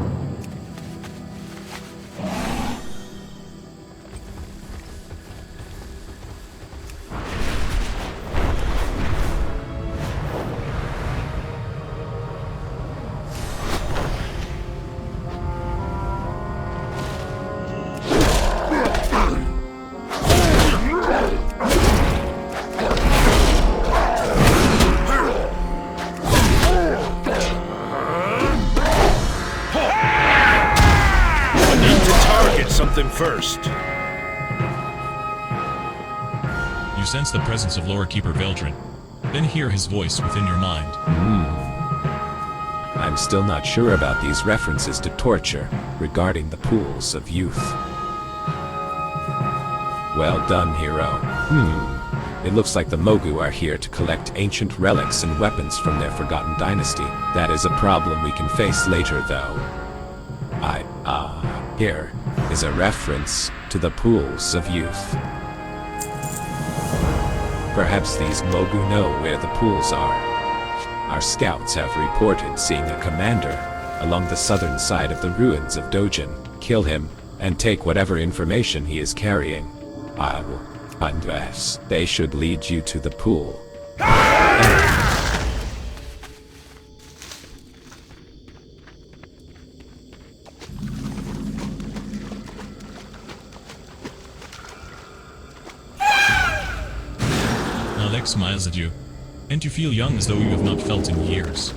First. You sense the presence of Lore Keeper Veldrin, then hear his voice within your mind. I'm still not sure about these references to torture regarding the pools of youth. Well done, hero. It looks like the Mogu are here to collect ancient relics and weapons from their forgotten dynasty. That is a problem we can face later, though. Here is a reference to the pools of youth. Perhaps these Mogu know where the pools are. Our scouts have reported seeing a commander along the southern side of the ruins of Dojan. Kill him and take whatever information he is carrying. Unless they should lead you to the pool. Alex smiles at you, and you feel young as though you have not felt in years.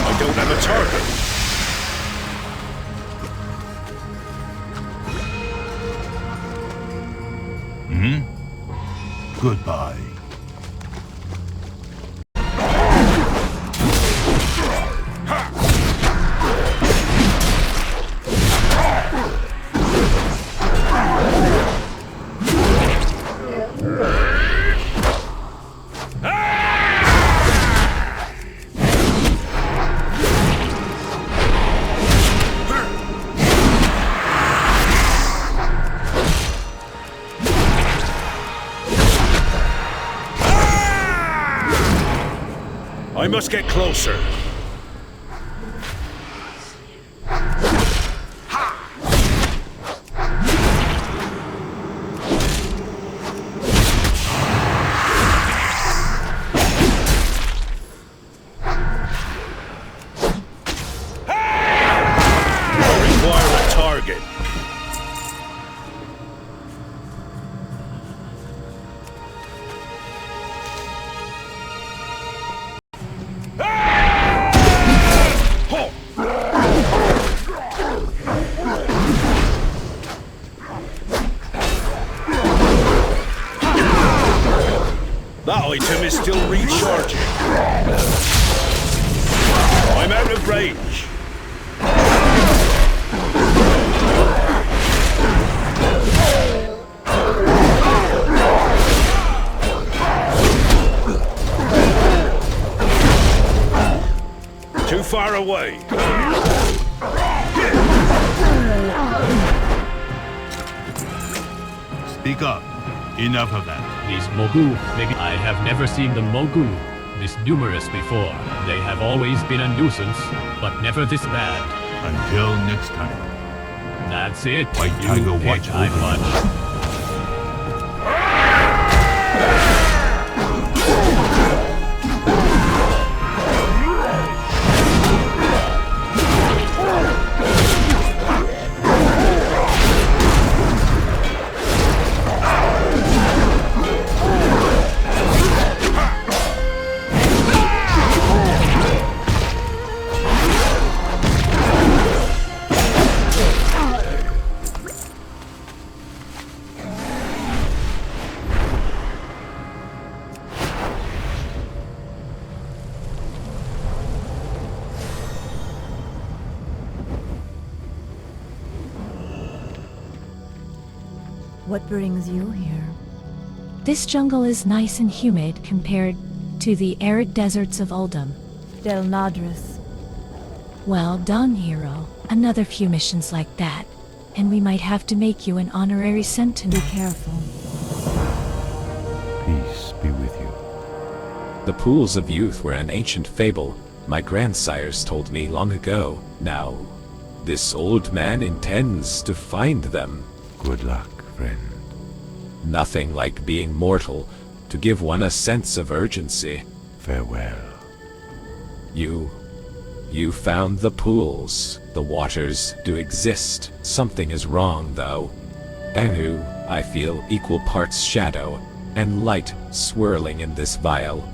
I don't have a target. Goodbye. I must get closer. I require a target. That item is still recharging. I'm out of range. Too far away. Speak up. Enough of that. These Mogu, maybe I have never seen the Mogu this numerous before. They have always been a nuisance, but never this bad. Until next time. That's it. White Tiger, watch I over watch. What brings you here? This jungle is nice and humid compared to the arid deserts of Uldum. Del Nadris. Well done, hero. Another few missions like that, and we might have to make you an honorary sentinel. Be careful. Peace be with you. The pools of youth were an ancient fable my grandsires told me long ago. Now, this old man intends to find them. Good luck, friend. Nothing like being mortal to give one a sense of urgency. Farewell. You found the pools. The waters do exist. Something is wrong, though. Anu, I feel equal parts shadow and light swirling in this vial.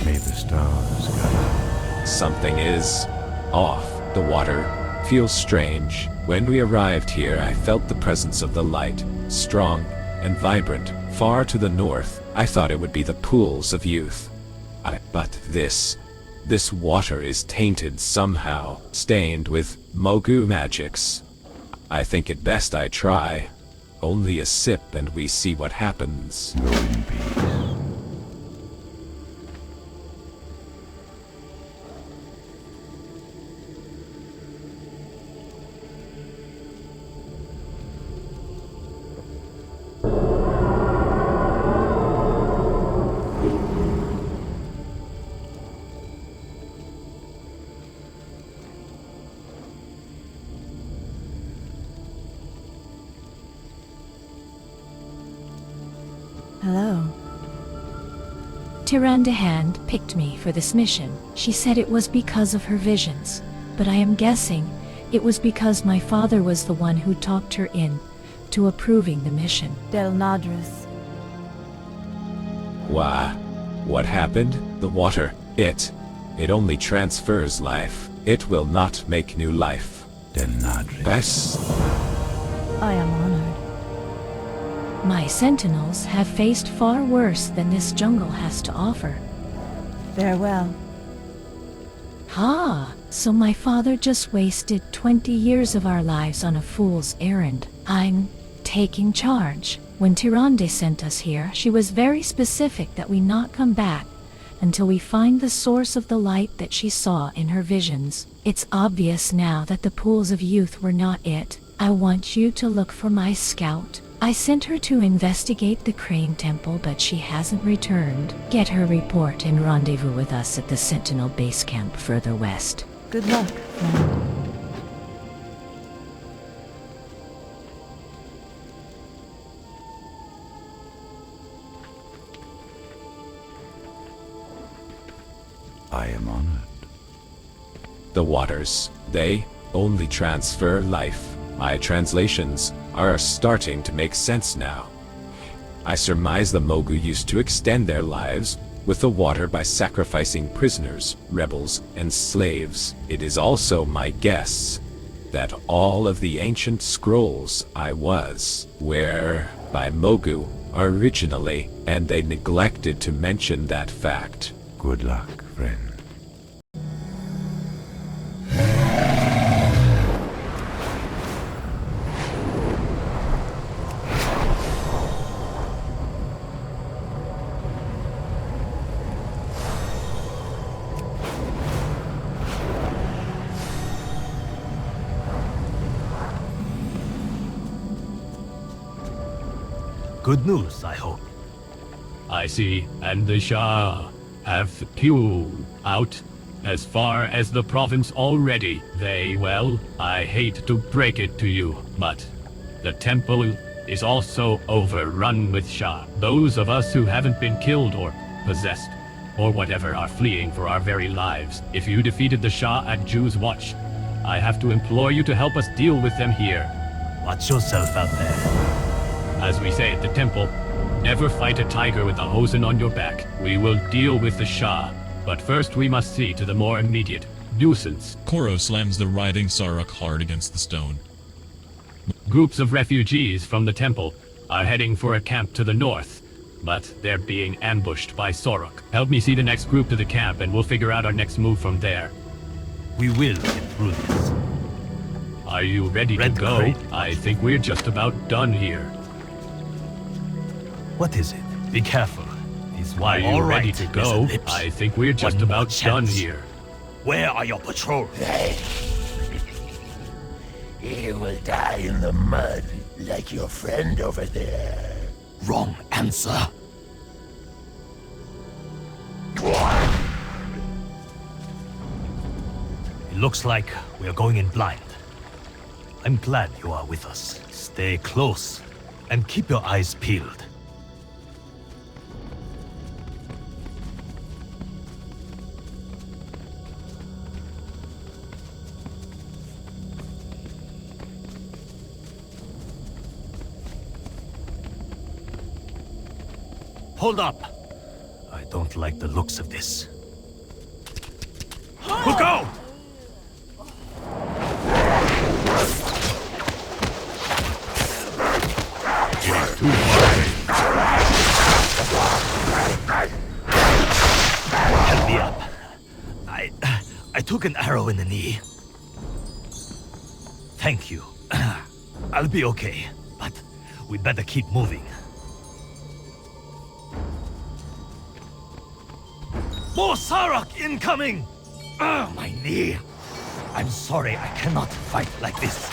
May the stars guide you. Something is off. The water feels strange. When we arrived here, I felt the presence of the light, strong and vibrant. Far to the north, I thought it would be the pools of youth. But this water is tainted somehow, stained with Mogu magics. I think it best I try. Only a sip and we see what happens. Go in peace. Hello. Tiran picked me for this mission. She said it was because of her visions, but I am guessing it was because my father was the one who talked her in to approving the mission. Del Nadris. Why? What happened? The water. It only transfers life. It will not make new life. Del Nadris. Bess. I am honored. My sentinels have faced far worse than this jungle has to offer. Farewell. So my father just wasted 20 years of our lives on a fool's errand. I'm taking charge. When Tirande sent us here, she was very specific that we not come back until we find the source of the light that she saw in her visions. It's obvious now that the pools of youth were not it. I want you to look for my scout. I sent her to investigate the Crane Temple, but she hasn't returned. Get her report and rendezvous with us at the Sentinel base camp further west. Good luck, friend. I am honored. The waters, they only transfer life. My translations are starting to make sense now. I surmise the Mogu used to extend their lives with the water by sacrificing prisoners, rebels, and slaves. It is also my guess that all of the ancient scrolls I were by Mogu originally, and they neglected to mention that fact. Good luck, friend. Good news, I hope. I see, and the Shah have pulled out as far as the province already. Well, I hate to break it to you, but the temple is also overrun with Shah. Those of us who haven't been killed or possessed or whatever are fleeing for our very lives. If you defeated the Shah at Jew's Watch, I have to implore you to help us deal with them here. Watch yourself out there. As we say at the temple, never fight a tiger with a hosen on your back. We will deal with the Shah, but first we must see to the more immediate nuisance. Koro slams the writhing Saruk hard against the stone. Groups of refugees from the temple are heading for a camp to the north, but they're being ambushed by Sorok. Help me see the next group to the camp and we'll figure out our next move from there. We will get through this. Are you ready to go? Crate. I think we're just about done here. What is it? Be careful. Are you ready to go? I think we're just about done here. Where are your patrols? He will die in the mud, like your friend over there. Wrong answer. It looks like we're going in blind. I'm glad you are with us. Stay close and keep your eyes peeled. Hold up! I don't like the looks of this. Look out! It's too far away. Help me up. I took an arrow in the knee. Thank you. I'll be okay, but we'd better keep moving. More Saruk incoming! My knee. I'm sorry, I cannot fight like this.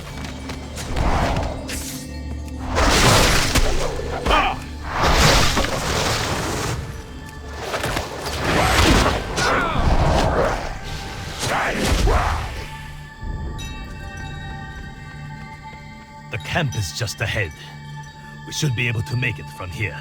The camp is just ahead. We should be able to make it from here.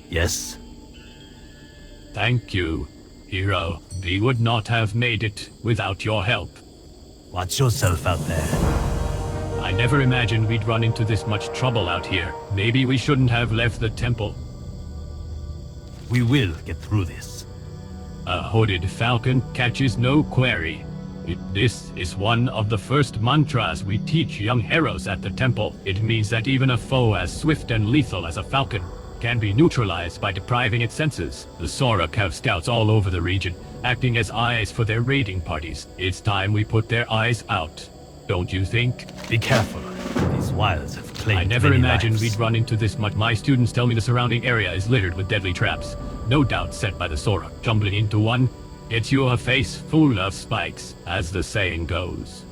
Yes? Thank you, hero. We would not have made it without your help. Watch yourself out there. I never imagined we'd run into this much trouble out here. Maybe we shouldn't have left the temple. We will get through this. A hooded falcon catches no quarry. This is one of the first mantras we teach young heroes at the temple. It means that even a foe as swift and lethal as a falcon can be neutralized by depriving its senses. The Sorok have scouts all over the region, acting as eyes for their raiding parties. It's time we put their eyes out, don't you think? Be careful. These wilds have claimed I never many imagined lives. we'd run into this much. My students tell me the surrounding area is littered with deadly traps. No doubt set by the Sorok. Jumbling into one, it's your face full of spikes, as the saying goes.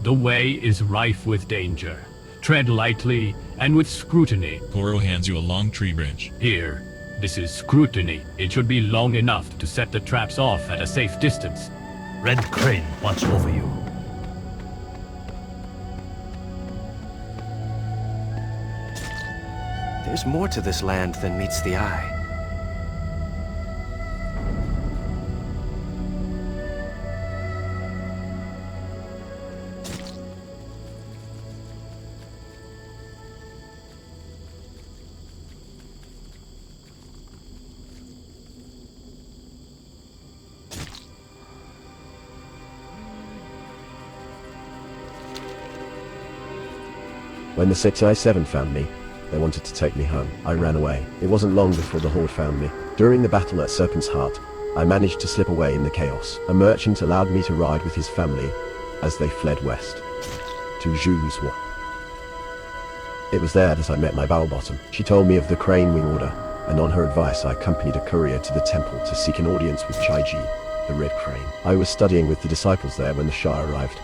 The way is rife with danger. Tread lightly and with scrutiny. Koro hands you a long tree branch. Here, this is scrutiny. It should be long enough to set the traps off at a safe distance. Red Crane, watch over you. There's more to this land than meets the eye. When the 6I-7 found me, they wanted to take me home. I ran away. It wasn't long before the Horde found me. During the battle at Serpent's Heart, I managed to slip away in the chaos. A merchant allowed me to ride with his family as they fled west to Zhuzwa. It was there that I met my bow-bottom. She told me of the Crane Wing Order, and on her advice I accompanied a courier to the temple to seek an audience with Chaiji, the Red Crane. I was studying with the disciples there when the Shah arrived.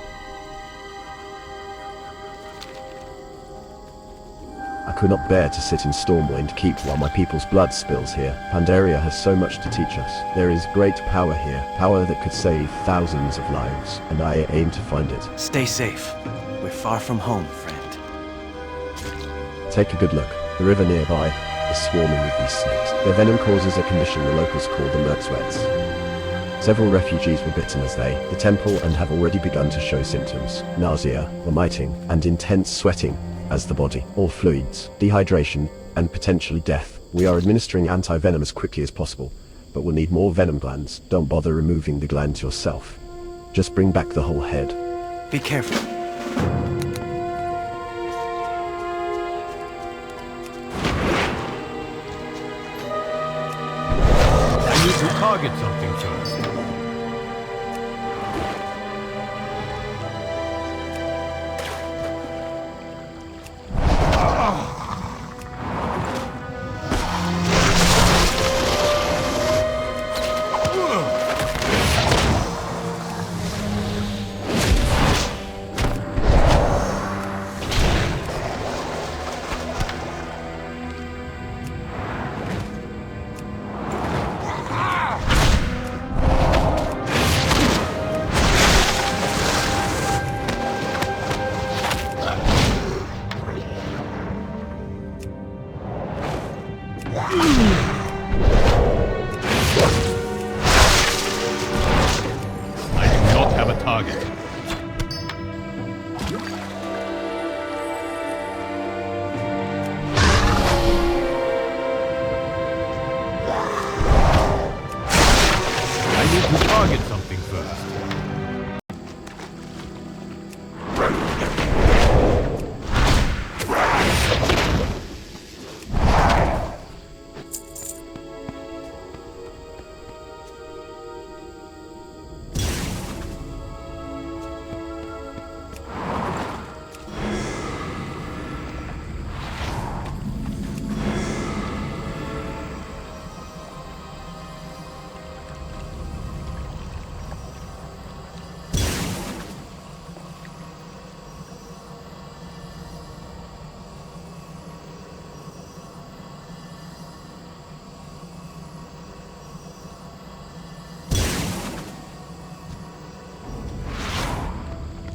I could not bear to sit in Stormwind Keep while my people's blood spills here. Pandaria has so much to teach us. There is great power here, power that could save thousands of lives, and I aim to find it. Stay safe. We're far from home, friend. Take a good look. The river nearby is swarming with these snakes. Their venom causes a condition the locals call the Merksweats. Several refugees were bitten as the temple and have already begun to show symptoms. Nausea, vomiting, and intense sweating as the body. All fluids, dehydration, and potentially death. We are administering anti-venom as quickly as possible, but we'll need more venom glands. Don't bother removing the glands yourself. Just bring back the whole head. Be careful. I need to target something first.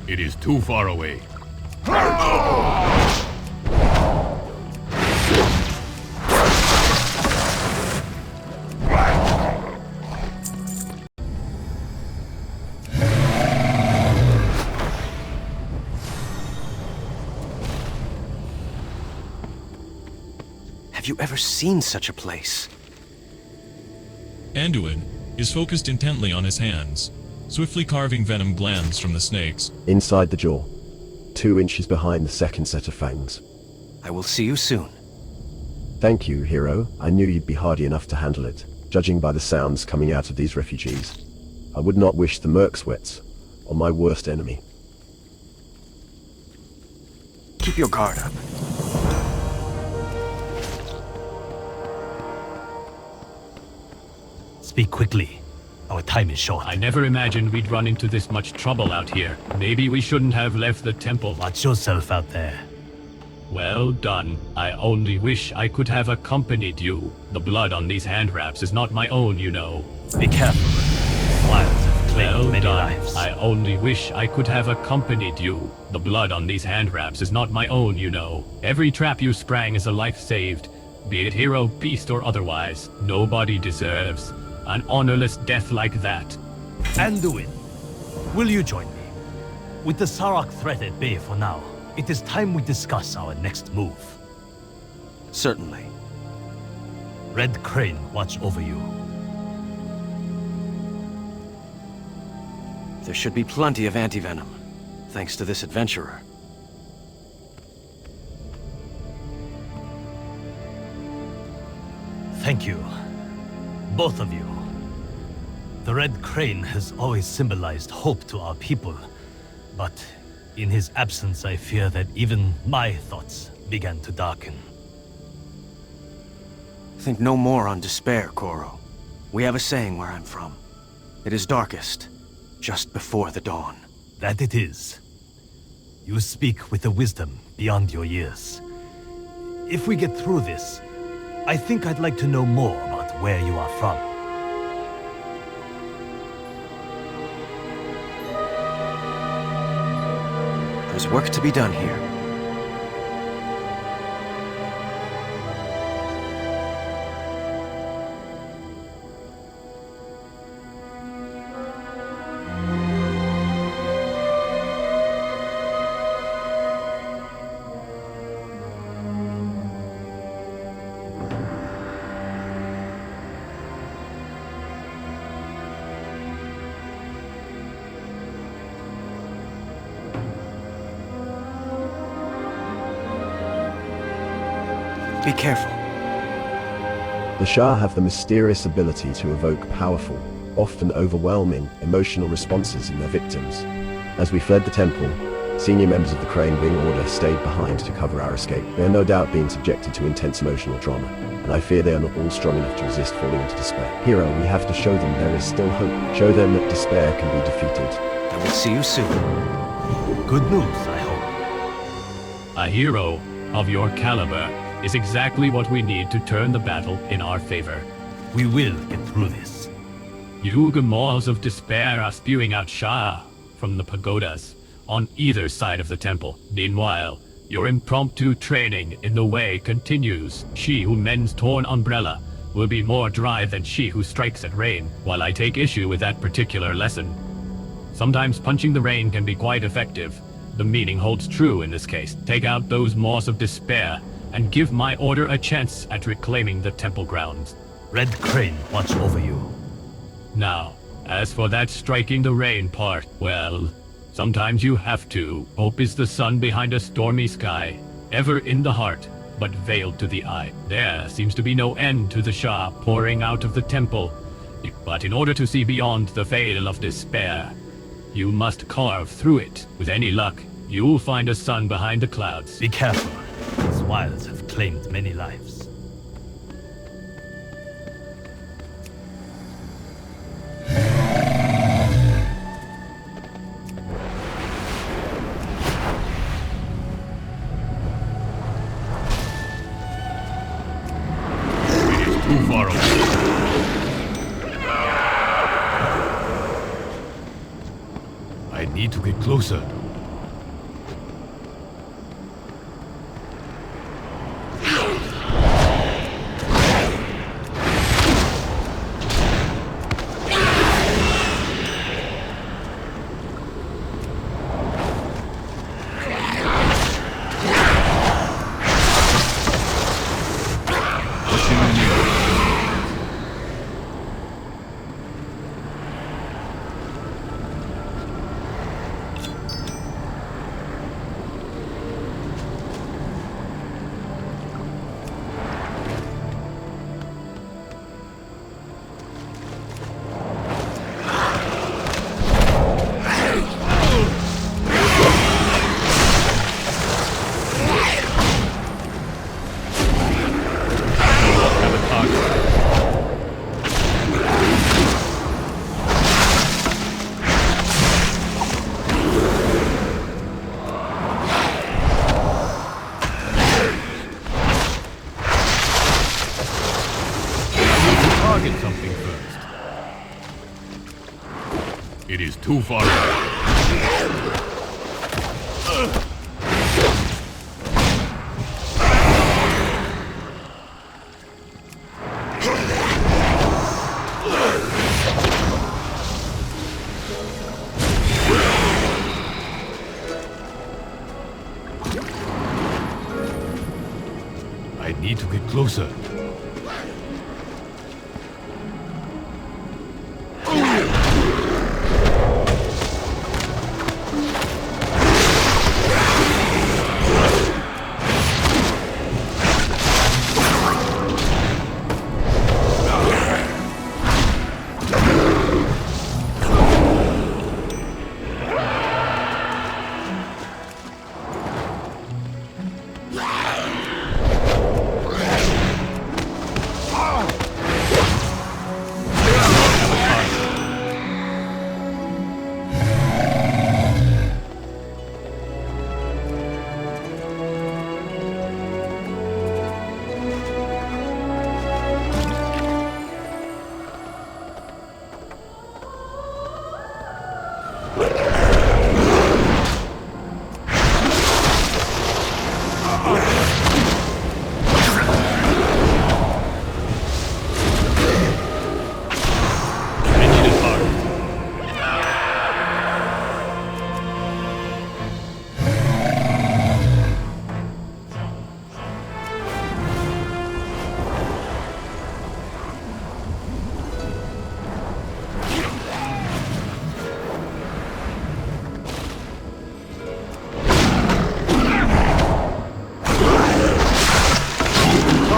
It is too far away. Have you ever seen such a place? Anduin is focused intently on his hands, swiftly carving venom glands from the snakes. Inside the jaw, 2 inches behind the second set of fangs. I will see you soon. Thank you, hero. I knew you'd be hardy enough to handle it, judging by the sounds coming out of these refugees. I would not wish the Merksweats on my worst enemy. Keep your guard up. Speak quickly. Our time is short. I never imagined we'd run into this much trouble out here. Maybe we shouldn't have left the temple. Watch yourself out there. Well done. I only wish I could have accompanied you. The blood on these hand wraps is not my own, you know. Be careful. Wilds have claimed many lives. I only wish I could have accompanied you. The blood on these hand wraps is not my own, you know. Every trap you sprang is a life saved. Be it hero, beast, or otherwise. Nobody deserves an honorless death like that. Anduin, will you join me? With the Sarok threat at bay for now, it is time we discuss our next move. Certainly. Red Crane watch over you. There should be plenty of anti-venom, thanks to this adventurer. Thank you, both of you. The Red Crane has always symbolized hope to our people, but in his absence I fear that even my thoughts began to darken. Think no more on despair, Koro. We have a saying where I'm from. It is darkest just before the dawn. That it is. You speak with a wisdom beyond your years. If we get through this, I think I'd like to know more about where you are from. There's work to be done here. Be careful. The Shah have the mysterious ability to evoke powerful, often overwhelming, emotional responses in their victims. As we fled the temple, senior members of the Crane Wing Order stayed behind to cover our escape. They are no doubt being subjected to intense emotional trauma, and I fear they are not all strong enough to resist falling into despair. Hero, we have to show them there is still hope. Show them that despair can be defeated. I will see you soon. Good news, I hope. A hero of your caliber is exactly what we need to turn the battle in our favor. We will get through this. You Gamaws of despair are spewing out Shah from the pagodas on either side of the temple. Meanwhile, your impromptu training in the way continues. She who mends torn umbrella will be more dry than she who strikes at rain. While I take issue with that particular lesson, sometimes punching the rain can be quite effective. The meaning holds true in this case. Take out those maws of despair and give my order a chance at reclaiming the temple grounds. Red Crane watch over you. Now, as for that striking the rain part, well, sometimes you have to. Hope is the sun behind a stormy sky, ever in the heart, but veiled to the eye. There seems to be no end to the Shah pouring out of the temple. But in order to see beyond the veil of despair, you must carve through it. With any luck, you'll find a sun behind the clouds. Be careful. These wilds have claimed many lives. Too far away. I need to get closer. It is too far away. I need to get closer.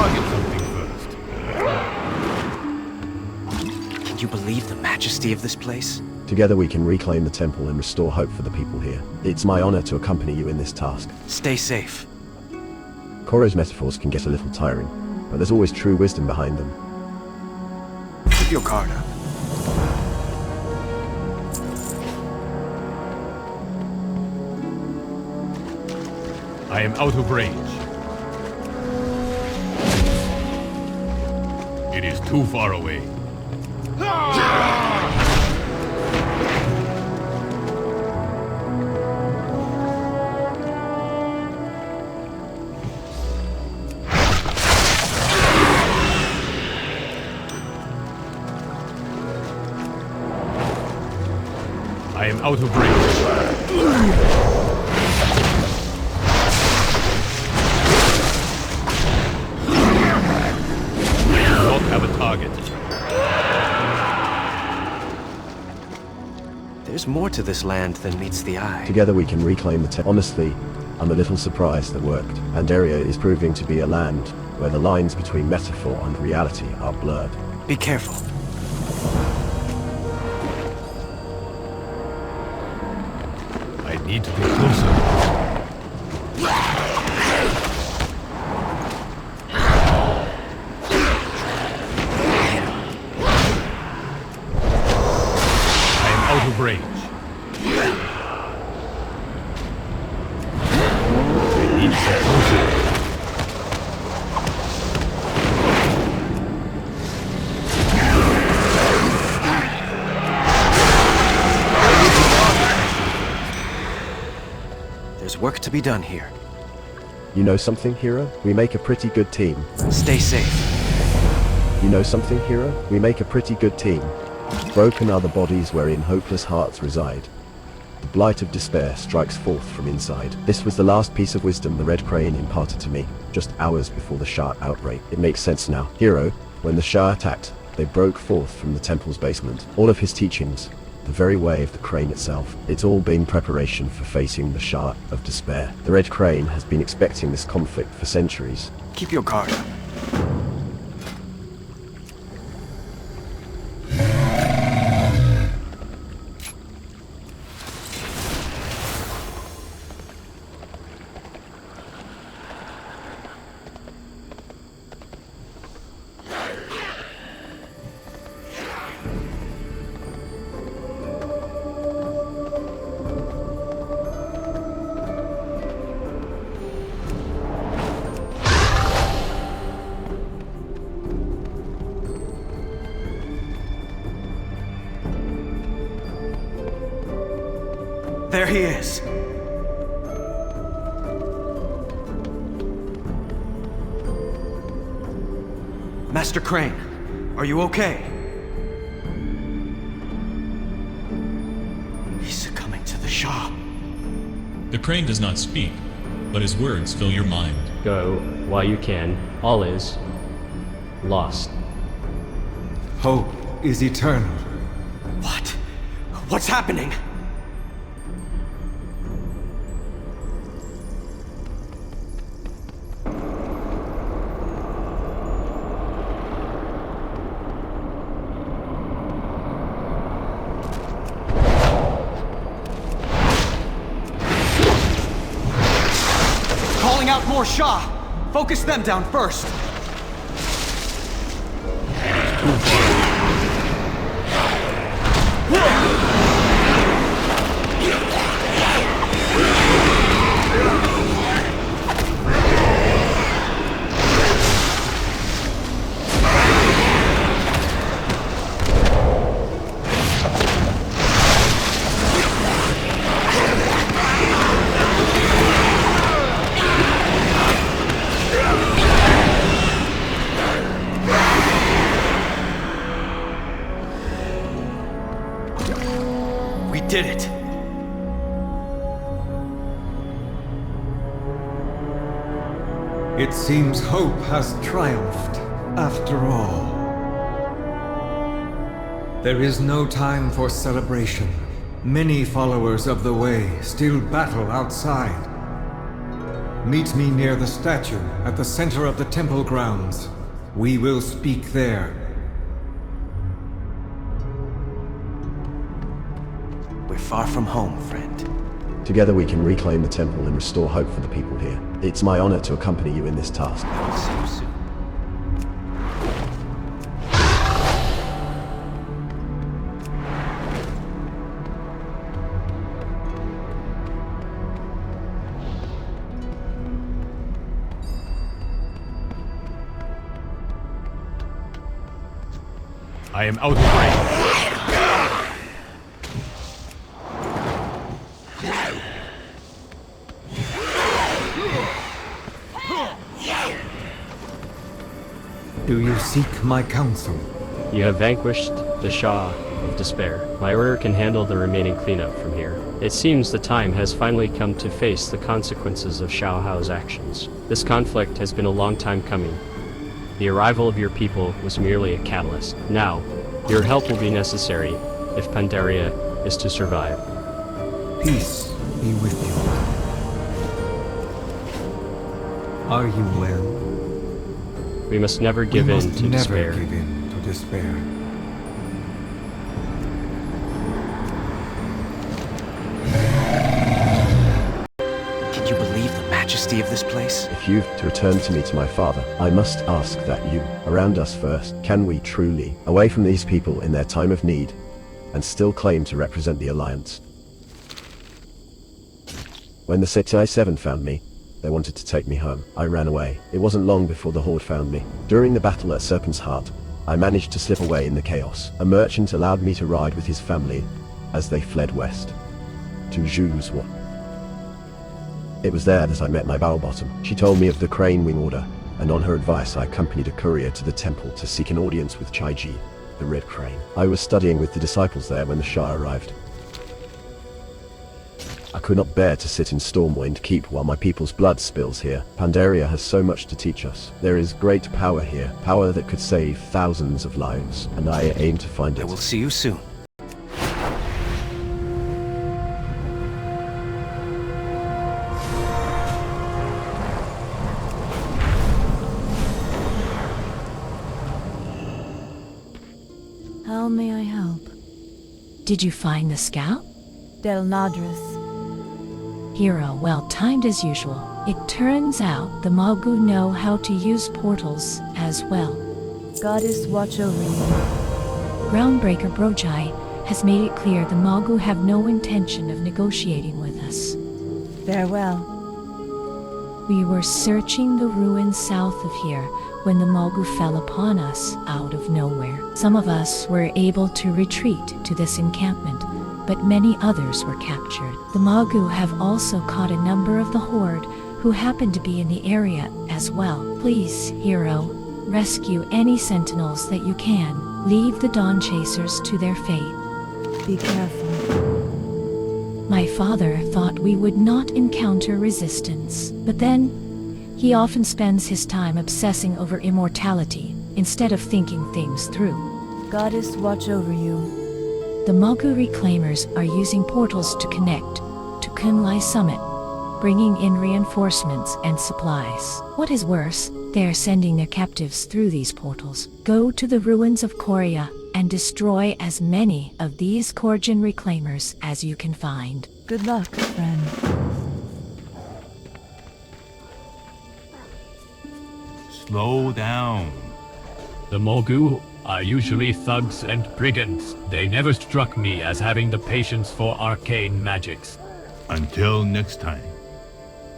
target something first. Can you believe the majesty of this place? Together we can reclaim the temple and restore hope for the people here. It's my honor to accompany you in this task. Stay safe. Koro's metaphors can get a little tiring, but there's always true wisdom behind them. Keep your guard up. I am out of range. It is too far away. I am out of range. Have a target. There's more to this land than meets the eye. Together we can reclaim the temple. Honestly, I'm a little surprised that worked. Pandaria is proving to be a land where the lines between metaphor and reality are blurred. Be careful. I need to be closer. Range. I need to get closer. There's work to be done here. You know something, hero? We make a pretty good team. Stay safe. You know something, hero? We make a pretty good team. Broken are the bodies wherein hopeless hearts reside. The blight of despair strikes forth from inside. This was the last piece of wisdom the Red Crane imparted to me, just hours before the Shah outbreak. It makes sense now. Hero, when the Shah attacked, they broke forth from the temple's basement. All of his teachings, the very way of the Crane itself, it's all been preparation for facing the Shah of despair. The Red Crane has been expecting this conflict for centuries. Keep your guard up. There he is. Master Crane, are you okay? He's succumbing to the Shah. The Crane does not speak, but his words fill your mind. Go while you can. All is lost. Hope is eternal. What? What's happening? Out more Shah! Focus them down first! Did it! It seems hope has triumphed, after all. There is no time for celebration. Many followers of the Way still battle outside. Meet me near the statue at the center of the temple grounds. We will speak there. We're far from home, friend. Together we can reclaim the temple and restore hope for the people here. It's my honor to accompany you in this task. I will see you soon. I am out of range. Do you seek my counsel? You have vanquished the Shah of Despair. My order can handle the remaining cleanup from here. It seems the time has finally come to face the consequences of Shao Hao's actions. This conflict has been a long time coming. The arrival of your people was merely a catalyst. Now, your help will be necessary if Pandaria is to survive. Peace be with you. Are you well? We must never give in to despair. Never give in to despair. Can you believe the majesty of this place? If you've to return to me to my father, I must ask that you, around us first, can we truly, away from these people in their time of need, and still claim to represent the Alliance? When the 6i7 found me, they wanted to take me home. I ran away. It wasn't long before the Horde found me. During the battle at Serpent's Heart, I managed to slip away in the chaos. A merchant allowed me to ride with his family as they fled west to Zhuzwa. It was there that I met my bow bottom. She told me of the Crane Wing Order, and on her advice I accompanied a courier to the temple to seek an audience with Chaiji, the Red Crane. I was studying with the disciples there when the Shah arrived. I could not bear to sit in Stormwind Keep while my people's blood spills here. Pandaria has so much to teach us. There is great power here, power that could save thousands of lives, and I aim to find it. I will see you soon. How may I help? Did you find the scout? Del Nadris. Hero, well timed as usual. It turns out the Magu know how to use portals as well. Goddess watch over you. Groundbreaker Brojai has made it clear the Magu have no intention of negotiating with us. Farewell. We were searching the ruins south of here when the Magu fell upon us out of nowhere. Some of us were able to retreat to this encampment, but many others were captured. The Magu have also caught a number of the Horde who happen to be in the area as well. Please, Hero, rescue any sentinels that you can. Leave the Dawn Chasers to their fate. Be careful. My father thought we would not encounter resistance, but then he often spends his time obsessing over immortality instead of thinking things through. Goddess watch over you. The Magu Reclaimers are using portals to connect to Kunlai Summit, bringing in reinforcements and supplies. What is worse, they are sending their captives through these portals. Go to the ruins of Korea and destroy as many of these Korjan Reclaimers as you can find. Good luck, friend. Slow down. The Mogu are usually thugs and brigands. They never struck me as having the patience for arcane magics. Until next time.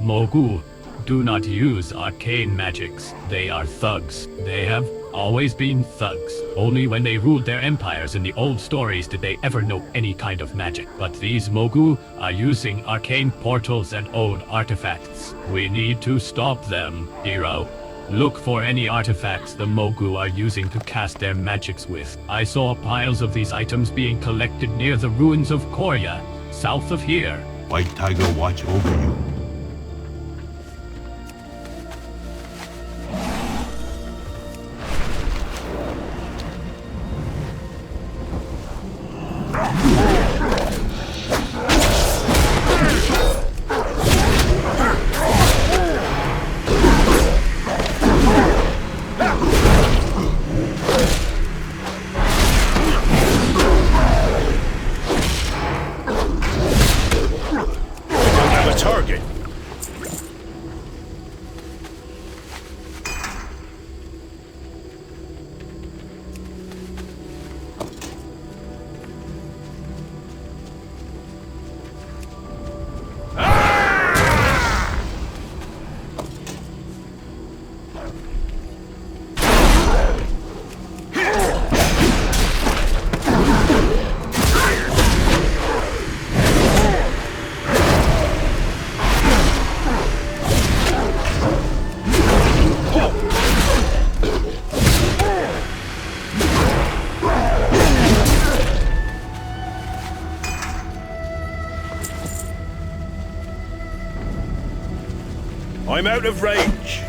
Mogu do not use arcane magics. They are thugs. They have always been thugs. Only when they ruled their empires in the old stories did they ever know any kind of magic. But these Mogu are using arcane portals and old artifacts. We need to stop them, Hero. Look for any artifacts the Mogu are using to cast their magics with. I saw piles of these items being collected near the ruins of Korea, south of here. White Tiger watch over you. I'm out of range.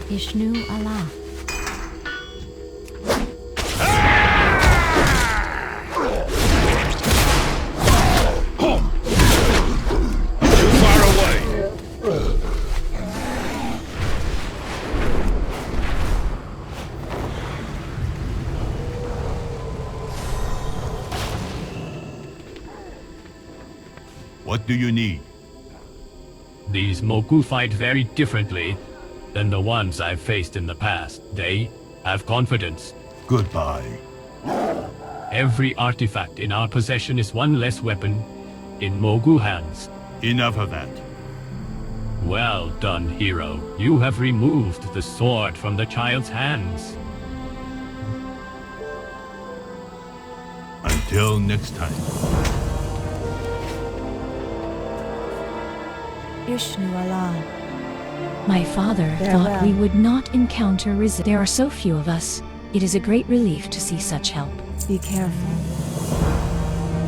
Ishnu Allah. Too far away. What do you need? These Mogu fight very differently than the ones I've faced in the past. They have confidence. Goodbye. Every artifact in our possession is one less weapon in Mogu hands. Enough of that. Well done, hero. You have removed the sword from the child's hands. Until next time. Ishnu Allah. My father Farewell. thought we would not encounter resistance. There are so few of us. It is a great relief to see such help. Be careful.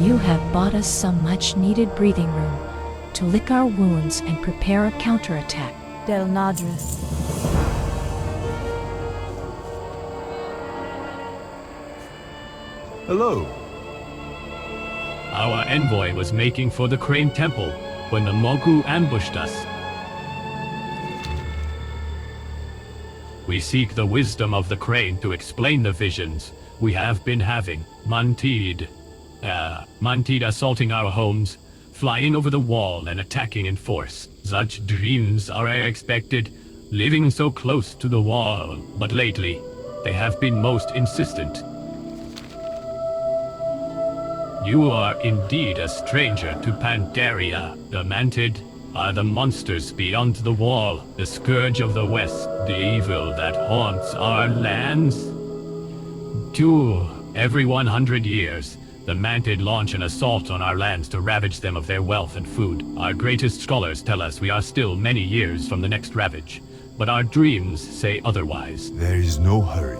You have bought us some much-needed breathing room to lick our wounds and prepare a counterattack. Del Nadris. Hello. Our envoy was making for the Crane Temple when the Mogu ambushed us. We seek the wisdom of the Crane to explain the visions we have been having. Mantid assaulting our homes, flying over the wall and attacking in force. Such dreams are expected, living so close to the wall, but lately they have been most insistent. You are indeed a stranger to Pandaria. The Mantid are the monsters beyond the wall, the scourge of the west, the evil that haunts our lands. Every 100 years, the Mantid launch an assault on our lands to ravage them of their wealth and food. Our greatest scholars tell us we are still many years from the next ravage, but our dreams say otherwise. There is no hurry.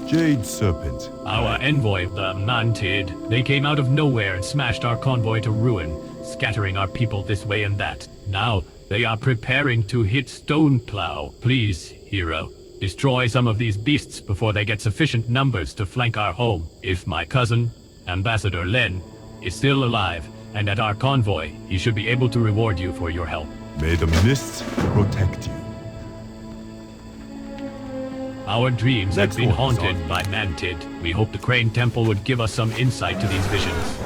Jade Serpent. Our envoy, the Mantid, they came out of nowhere and smashed our convoy to ruin, scattering our people this way and that. Now, they are preparing to hit Stoneplow. Please, hero, destroy some of these beasts before they get sufficient numbers to flank our home. If my cousin, Ambassador Len, is still alive and at our convoy, he should be able to reward you for your help. May the mists protect you. Our dreams have been haunted by Mantid. We hope the Crane Temple would give us some insight to these visions.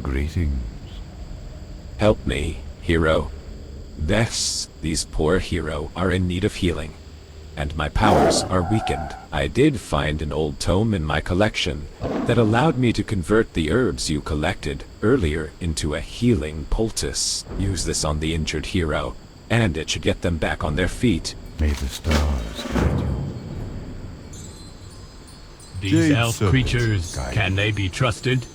Greetings. Help me, hero. These poor hero are in need of healing, and my powers are weakened. I did find an old tome in my collection that allowed me to convert the herbs you collected earlier into a healing poultice. Use this on the injured hero, and it should get them back on their feet. May the stars guide you. These elf creatures, can they be trusted?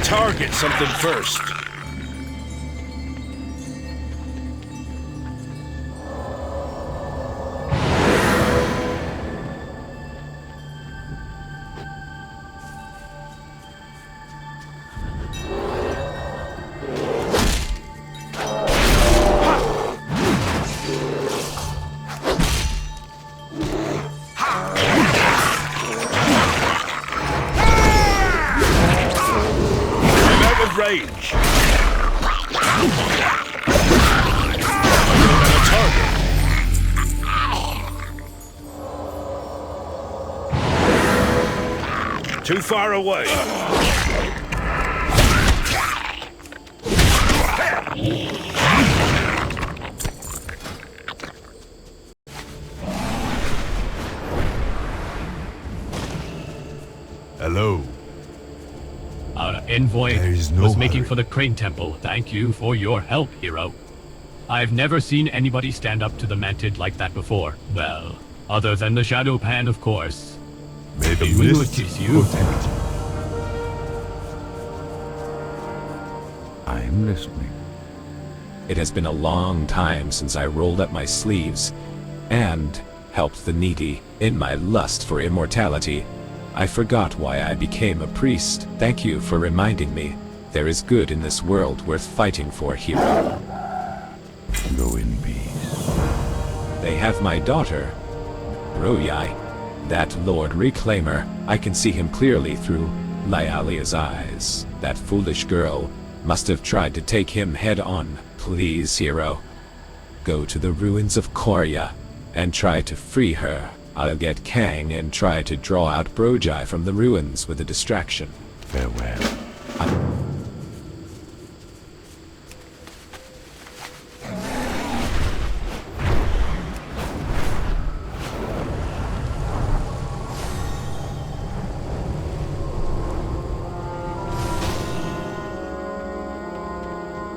Target something first. range. Got a target. Too far away. Hello. Our envoy no was making hurry. for the Crane Temple. Thank you for your help, hero. I've never seen anybody stand up to the Mantid like that before. Well, other than the Shadow Pan, of course. May the We will mist kiss you. protect you. I'm listening. It has been a long time since I rolled up my sleeves and helped the needy in my lust for immortality. I forgot why I became a priest. Thank you for reminding me. There is good in this world worth fighting for, hero. Go in peace. They have my daughter, Broyai. That Lord Reclaimer, I can see him clearly through Lyalia's eyes. That foolish girl must have tried to take him head on. Please, hero, go to the ruins of Korea and try to free her. I'll get Kang and try to draw out Brojai from the ruins with a distraction. Farewell.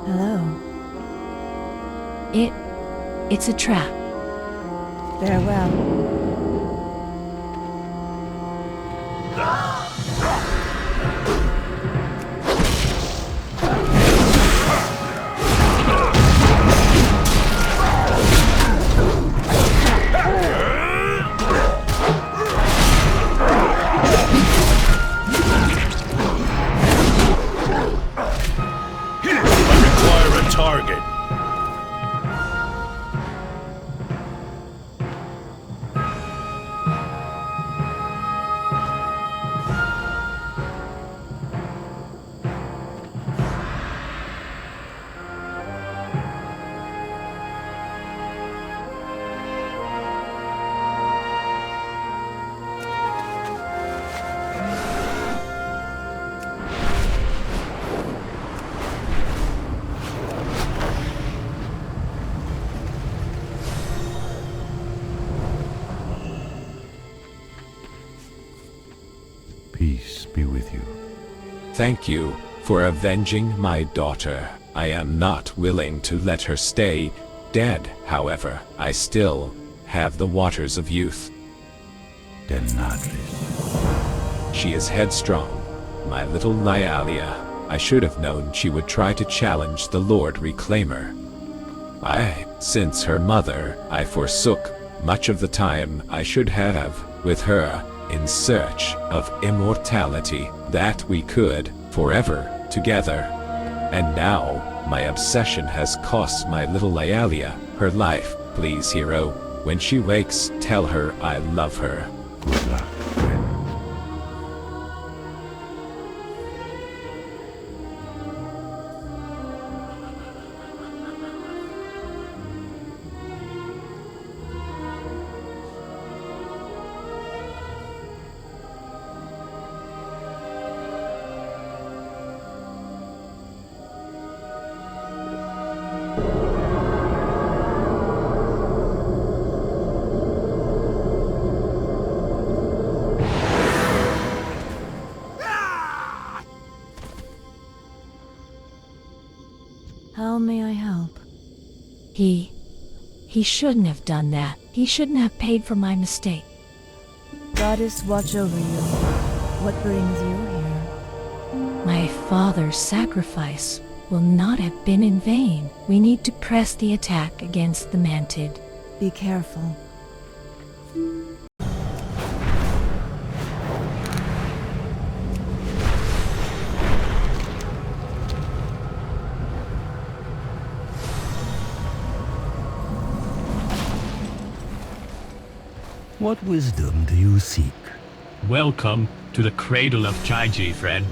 Hello. It's a trap. Farewell. Target. Peace be with you. Thank you for avenging my daughter. I am not willing to let her stay dead, however. I still have the waters of youth. Denadris. She is headstrong, my little Nyalia. I should have known she would try to challenge the Lord Reclaimer. Since her mother, I forsook much of the time I should have with her in search of immortality that we could forever together. And now, my obsession has cost my little Nyalia her life. Please, hero, when she wakes, tell her I love her. Good luck. How may I help? He shouldn't have done that. He shouldn't have paid for my mistake. Goddess, watch over you. What brings you here? My father's sacrifice will not have been in vain. We need to press the attack against the Mantid. Be careful. What wisdom do you seek? Welcome to the cradle of Chaiji, friend.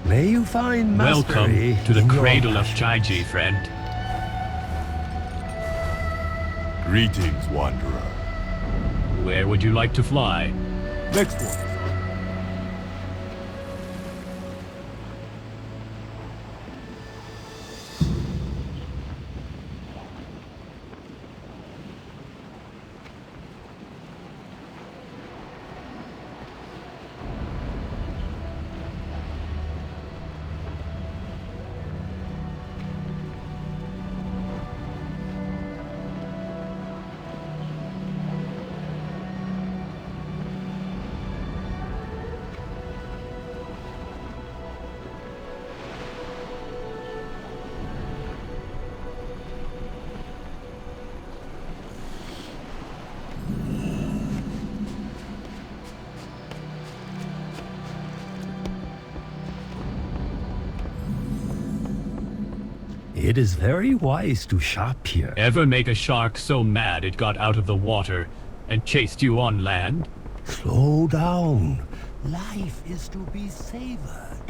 May you find Welcome mastery to the in your cradle of passion. Chaiji, friend. Greetings, Wanderer. Where would you like to fly? Next one. It is very wise to shop here. Ever make a shark so mad it got out of the water and chased you on land? Slow down. Life is to be savored.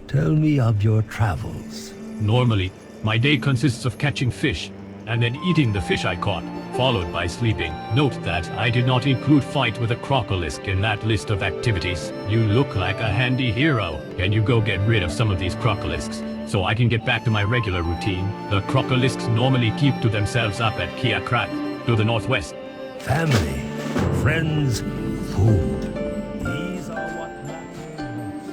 Tell me of your travels. Normally, my day consists of catching fish and then eating the fish I caught, followed by sleeping. Note that I did not include fight with a crocolisk in that list of activities. You look like a handy hero. Can you go get rid of some of these crocolisks so I can get back to my regular routine? The crocolisks normally keep to themselves up at Kia Krat, to the northwest. Family, friends, food. These are what matters.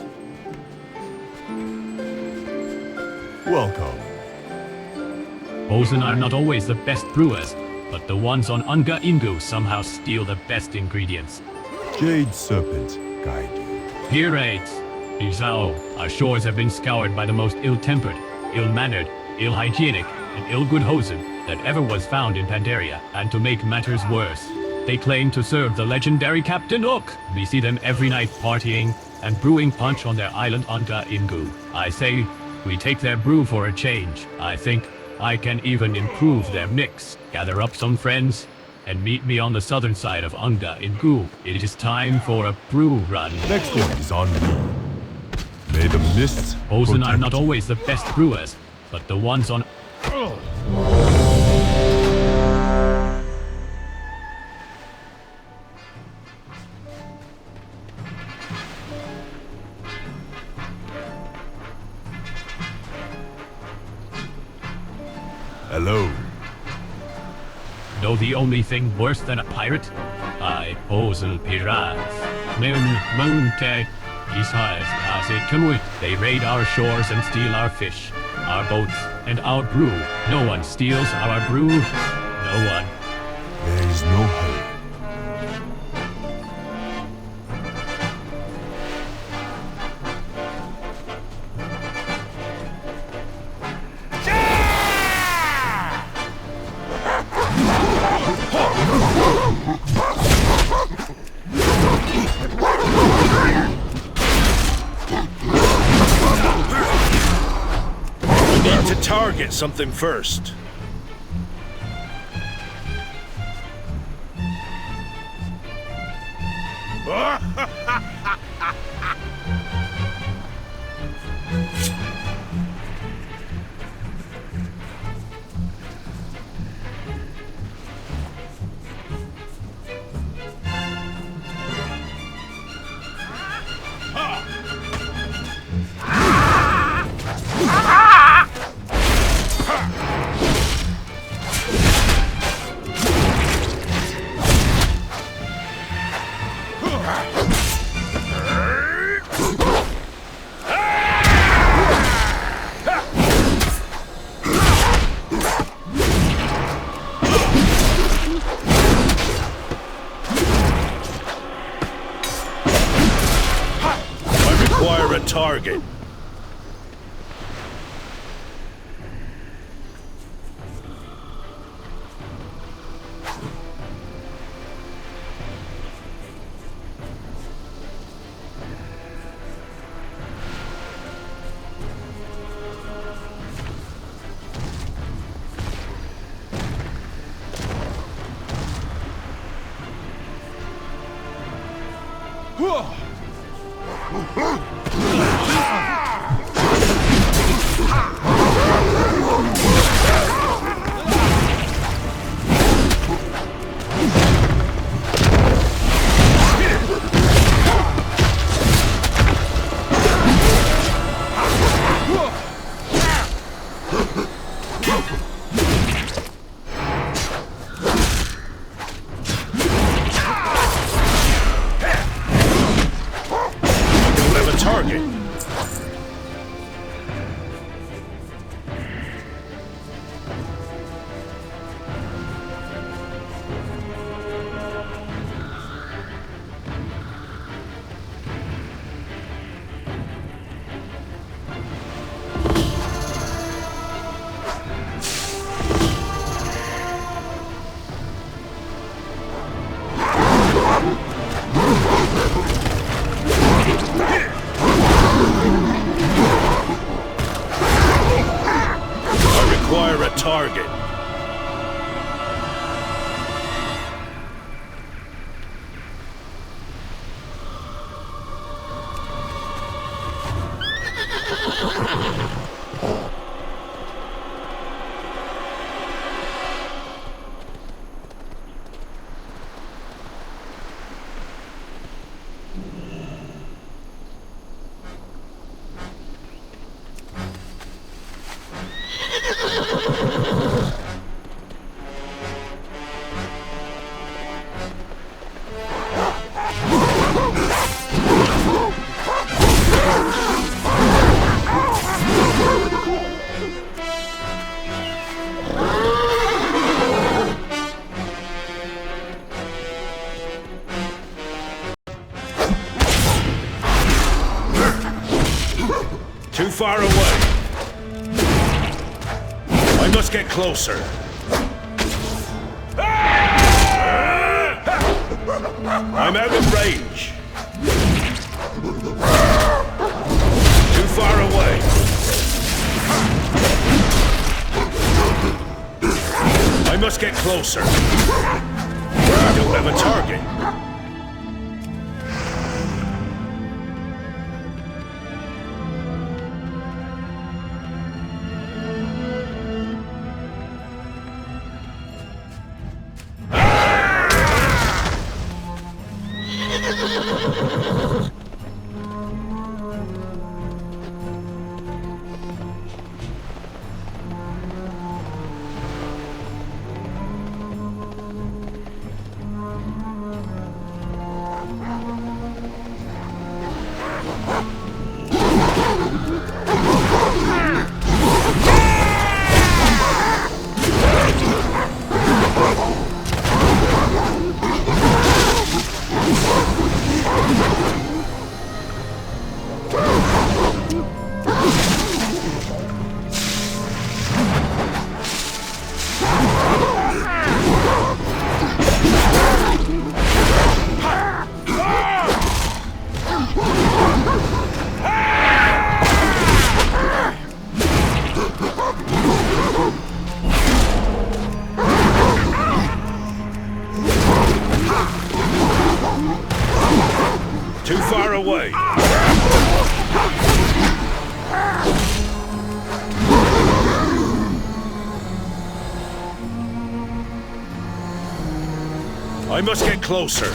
Welcome. Ozen are not always the best brewers, but the ones on Unga Ingu somehow steal the best ingredients. Jade Serpent, guide you. Pirates! Izao, our shores have been scoured by the most ill-tempered, ill-mannered, ill-hygienic, and ill-good Hosen that ever was found in Pandaria. And to make matters worse, they claim to serve the legendary Captain Ook. We see them every night partying and brewing punch on their island Unga Ingu. I say, we take their brew for a change. I think I can even improve their mix. Gather up some friends and meet me on the southern side of Unga Ingu. It is time for a brew run. Next one is on me. May the mists Ozen are protect not always the best brewers, but the ones on... Hello. Know the only thing worse than a pirate? I Ozen Pirates. Munte They raid our shores and steal our fish, our boats, and our brew. No one steals our brew. No one. There is no hurry. We need to target something first. Target. Target. Too far away. I must get closer. I'm out of range. Too far away. I must get closer. I don't have a target. Too far away. I must get closer.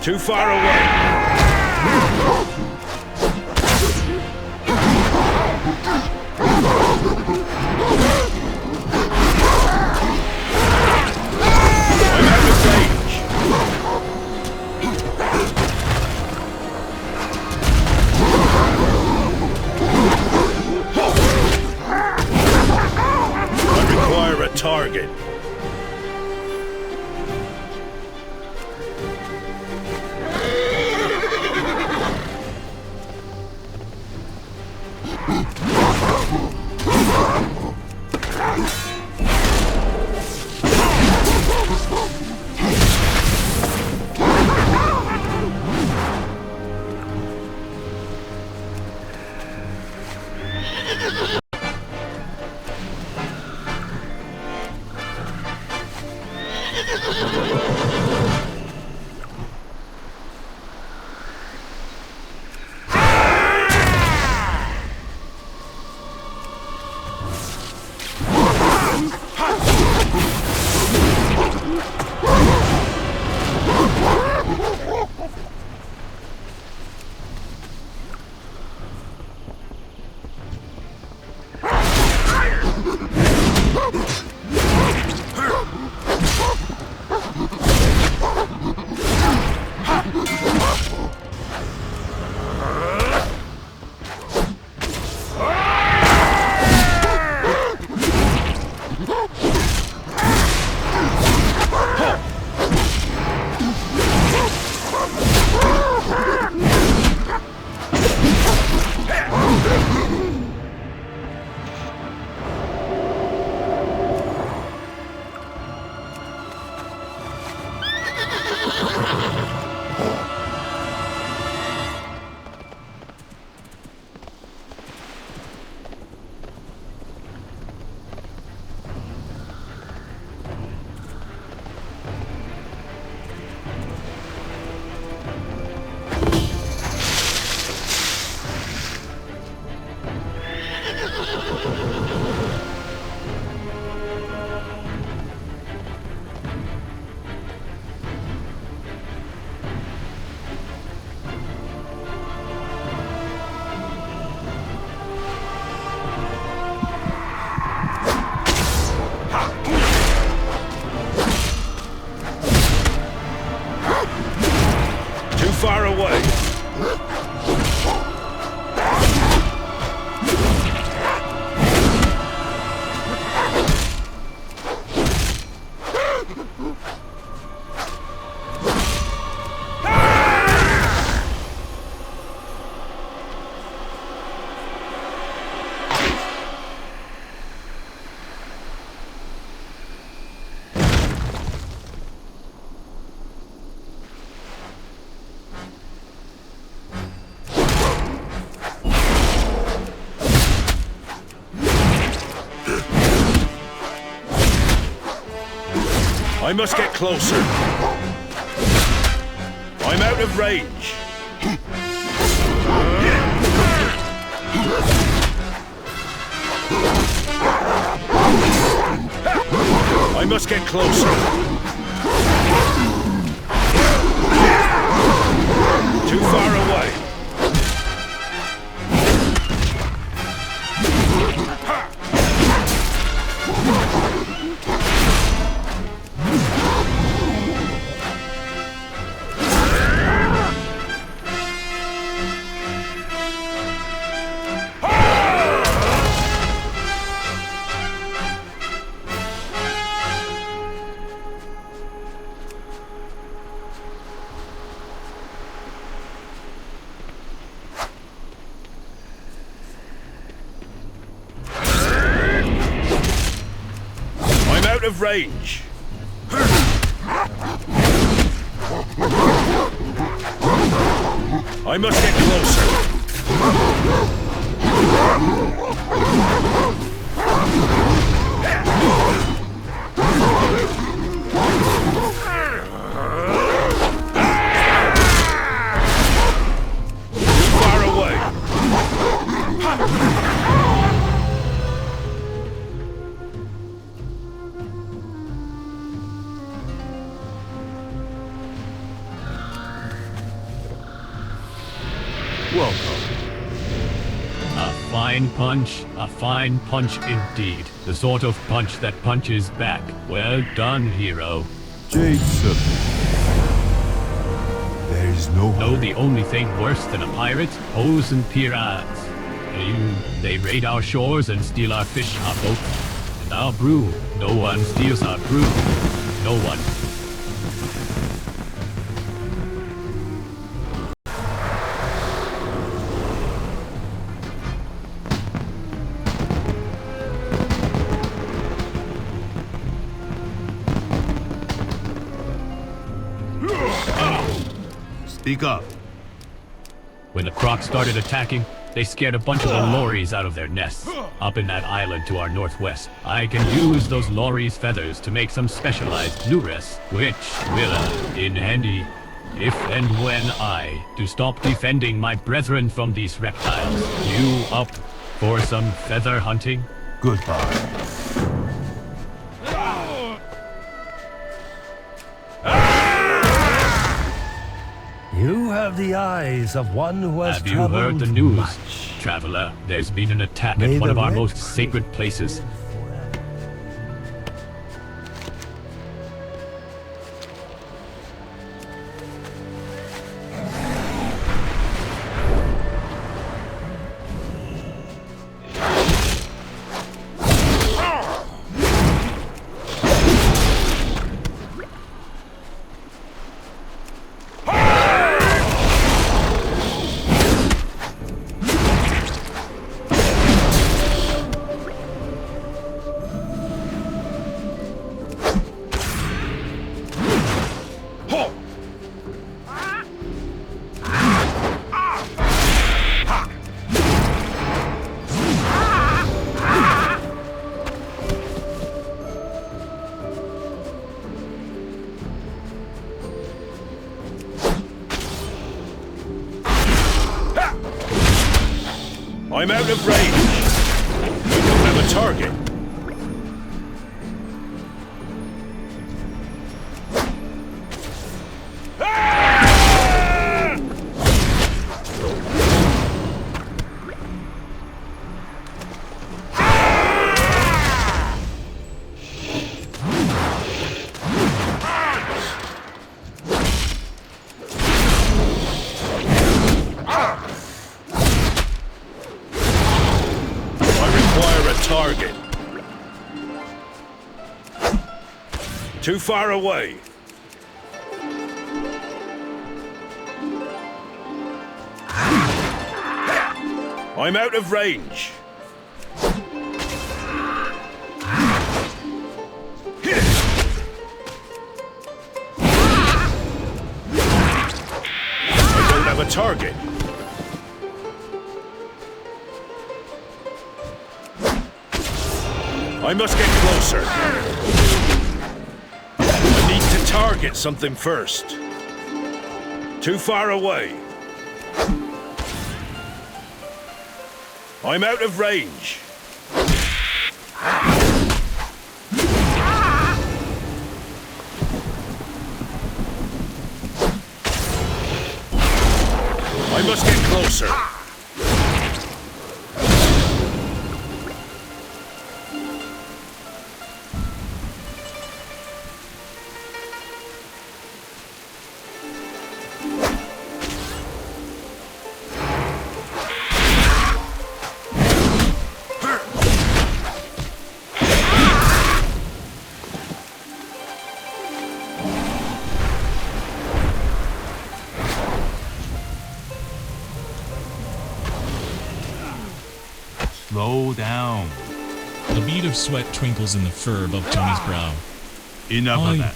Too far away. I'm out of range. I require a target. I must get closer. I'm out of range. I must get closer. Too far away. Of range. I must get closer. Too far away. A fine punch indeed. The sort of punch that punches back. Well done, hero. Jade Serpent. There is no Know hope. the only thing worse than a pirate? Hoes and pirates. They raid our shores and steal our fish, our boats, and our brew. No one steals our brew. No one. Speak up. When the crocs started attacking, they scared a bunch of the lories out of their nests, up in that island to our northwest. I can use those lories' feathers to make some specialized lures, which will in handy if and when I do stop defending my brethren from these reptiles. You up for some feather hunting? Goodbye. You have the eyes of one who has Have you heard traveled the news, much. traveler? There's been an attack May at one the of our red most sacred places. I'm out of range. I don't have a target. target. Too far away. I'm out of range. I don't have a target. I must get closer. I need to target something first. Too far away. I'm out of range. I must get closer. Slow down. A bead of sweat twinkles in the fur above Tony's brow. Enough of that.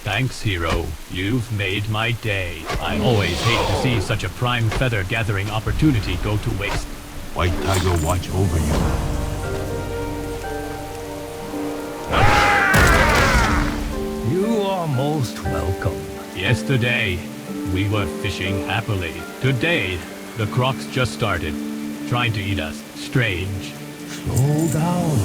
Thanks, hero. You've made my day. I always hate to see such a prime feather gathering opportunity go to waste. White Tiger watch over you. You are most welcome. Yesterday, we were fishing happily. Today, the crocs just started, trying to eat us. Strange. Slow down.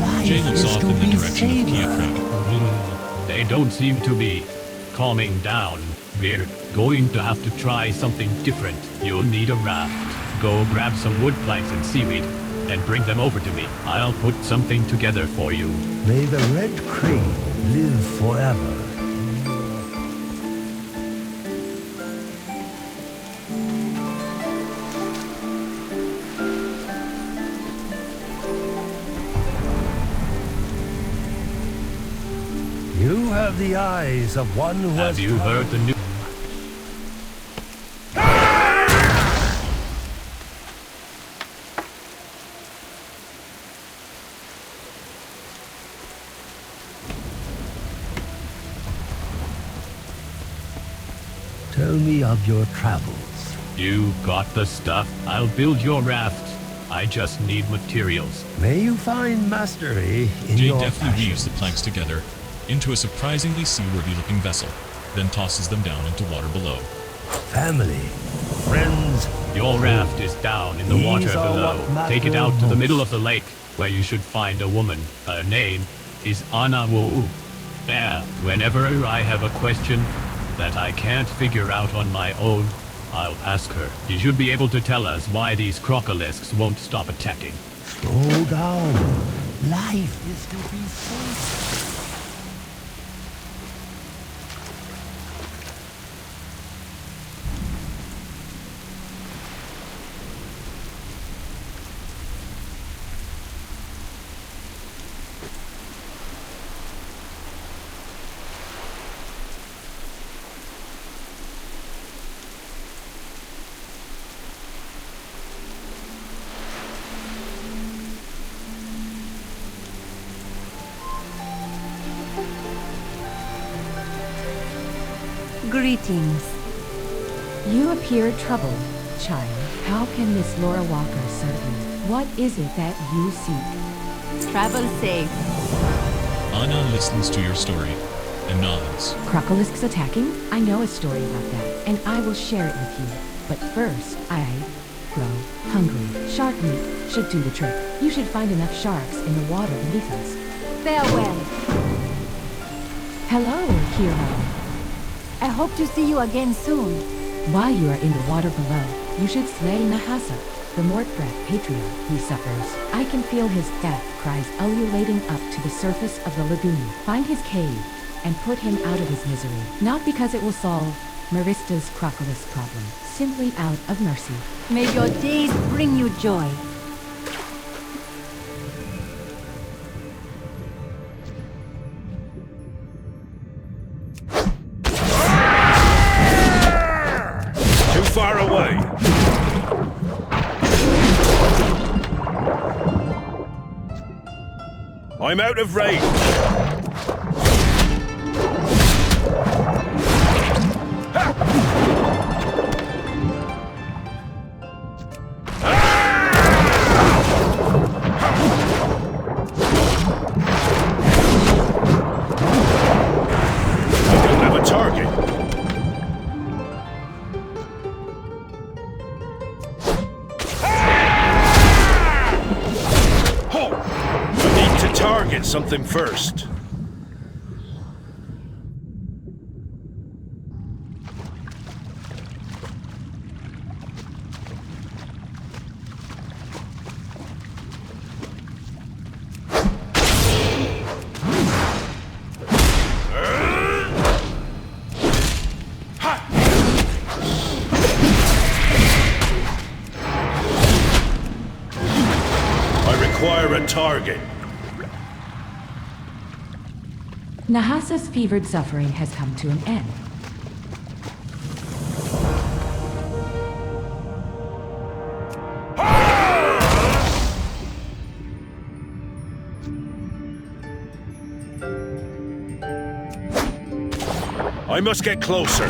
Life Jay looks is off to in the be direction of savored. Kiafrek. They don't seem to be calming down. We're going to have to try something different. You'll need a raft. Go grab some wood planks and seaweed, and bring them over to me. I'll put something together for you. May the red crane live forever. You have the eyes of one who has... Have you heard the news? Tell me of your travels. You got the stuff. I'll build your raft. I just need materials. May you find mastery in Jay your deftly passion. weaves the planks together into a surprisingly seaworthy-looking vessel, then tosses them down into water below. Family, friends. Your raft is down in the water These are below. what matter Take it out to the most. middle of the lake, where you should find a woman. Her name is Anawu. There, whenever I have a question that I can't figure out on my own, I'll ask her. She should be able to tell us why these crocolisks won't stop attacking. Slow down. Life is to be savored. Greetings. You appear troubled, child. How can Miss Laura Walker serve you? What is it that you seek? Travel safe. Anna listens to your story and nods. Crocolisks attacking? I know a story about that, and I will share it with you. But first, I grow hungry. Shark meat should do the trick. You should find enough sharks in the water beneath us. Farewell. Hello, hero. I hope to see you again soon. While you are in the water below, you should slay Nahasa, the Mortbrat patriarch he suffers. I can feel his death cries ululating up to the surface of the lagoon. Find his cave and put him out of his misery. Not because it will solve Marista's Crocolisk problem, simply out of mercy. May your days bring you joy. far away. I'm out of range. Something first. I require a target. Nahasa's fevered suffering has come to an end. I must get closer.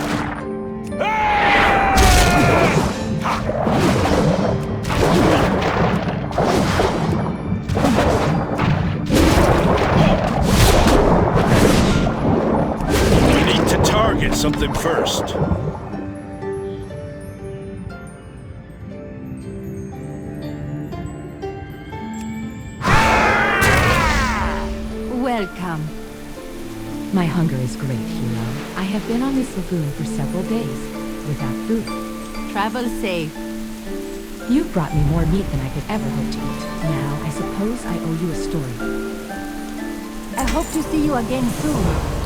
Target something first. Welcome. My hunger is great, hero. I have been on this lagoon for several days, without food. Travel safe. You've brought me more meat than I could ever hope to eat. Now, I suppose I owe you a story. I hope to see you again soon.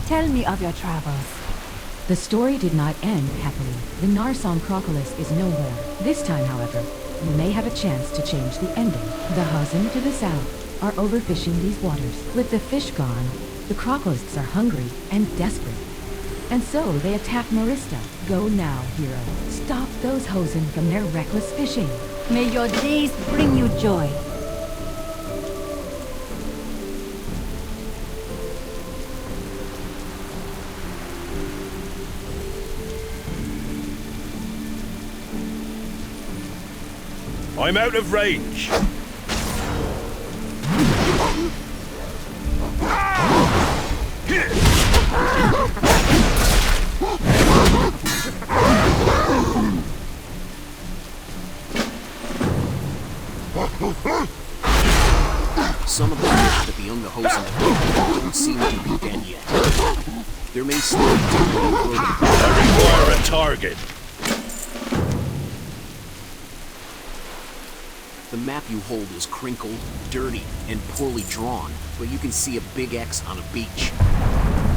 Tell me of your travels. The story did not end happily. The Narsong Crocolis is no more. This time, however, you may have a chance to change the ending. The Hosen to the south are overfishing these waters. With the fish gone, the Crocolists are hungry and desperate. And so they attack Marista. Go now, hero. Stop those Hosen from their reckless fishing. May your days bring you joy. I'm out of range. Some of the fish that the Ungahosen don't seem to be dead yet. There may still be time. I require a target. The map you hold is crinkled, dirty, and poorly drawn, but you can see a big X on a beach.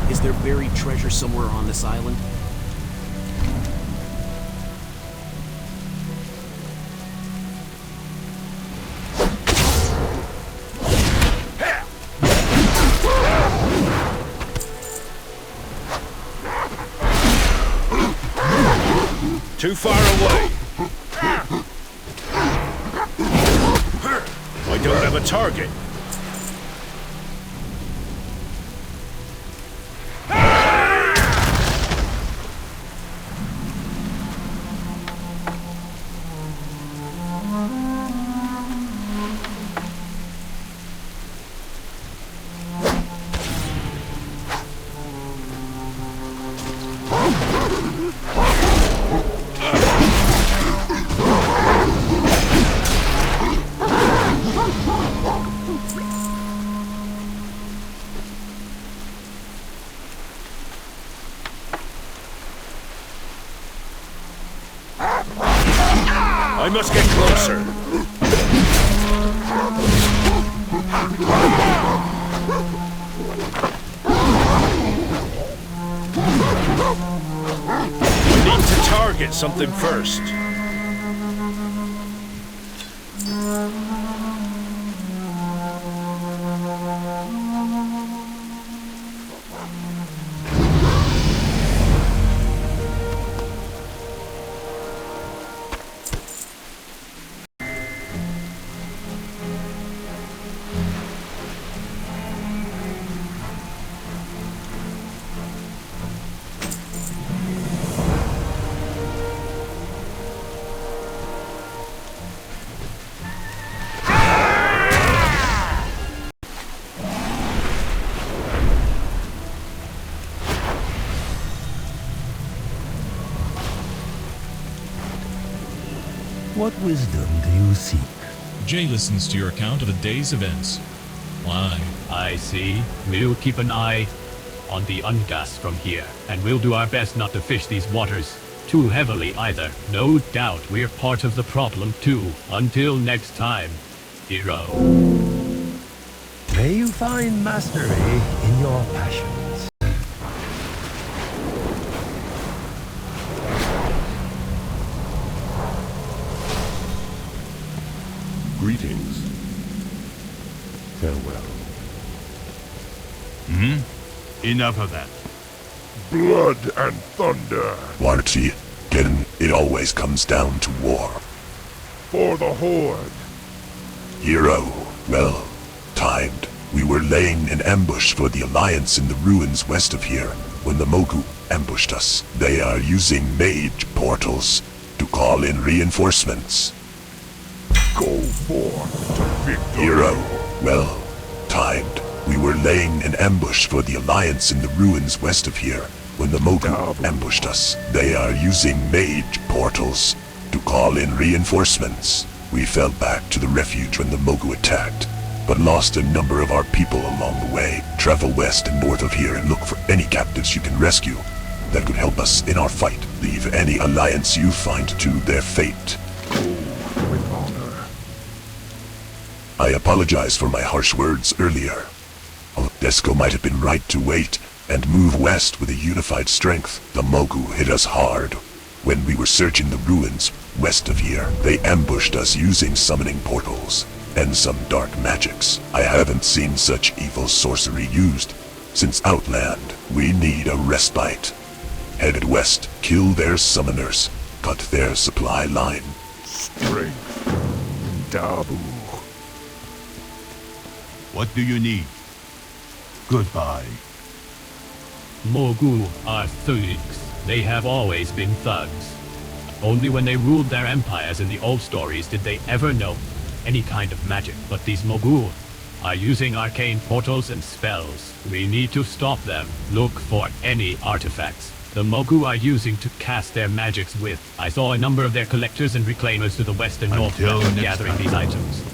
Is there buried treasure somewhere on this island? Too far away. I don't have a target. I must get closer. We need to target something first. What wisdom do you seek? Jay listens to your account of the day's events. Why? I see. We'll keep an eye on the ungas from here, and we'll do our best not to fish these waters too heavily either. No doubt we're part of the problem too. Until next time, hero. May you find mastery in your passions. Greetings. Farewell. Enough of that. Blood and thunder. Warty, again, it always comes down to war. For the Horde. Hero, well timed. We were laying an ambush for the Alliance in the ruins west of here when the Mogu ambushed us. They are using mage portals to call in reinforcements. Go forth to victory. Hero, well timed. We were laying an ambush for the Alliance in the ruins west of here when the Mogu ambushed us. They are using mage portals to call in reinforcements. We fell back to the refuge when the Mogu attacked, but lost a number of our people along the way. Travel west and north of here and look for any captives you can rescue that could help us in our fight. Leave any alliance you find to their fate. With honor. I apologize for my harsh words earlier. Desco might have been right to wait and move west with a unified strength. The Mogu hit us hard when we were searching the ruins west of here. They ambushed us using summoning portals and some dark magics. I haven't seen such evil sorcery used since Outland. We need a respite. Headed west, kill their summoners, cut their supply line. Strength. Dabu. What do you need? Goodbye. Mogu are thugs. They have always been thugs. Only when they ruled their empires in the old stories did they ever know any kind of magic. But these Mogu are using arcane portals and spells. We need to stop them. Look for any artifacts the Mogu are using to cast their magics with. I saw a number of their collectors and reclaimers to the west and north gathering these items.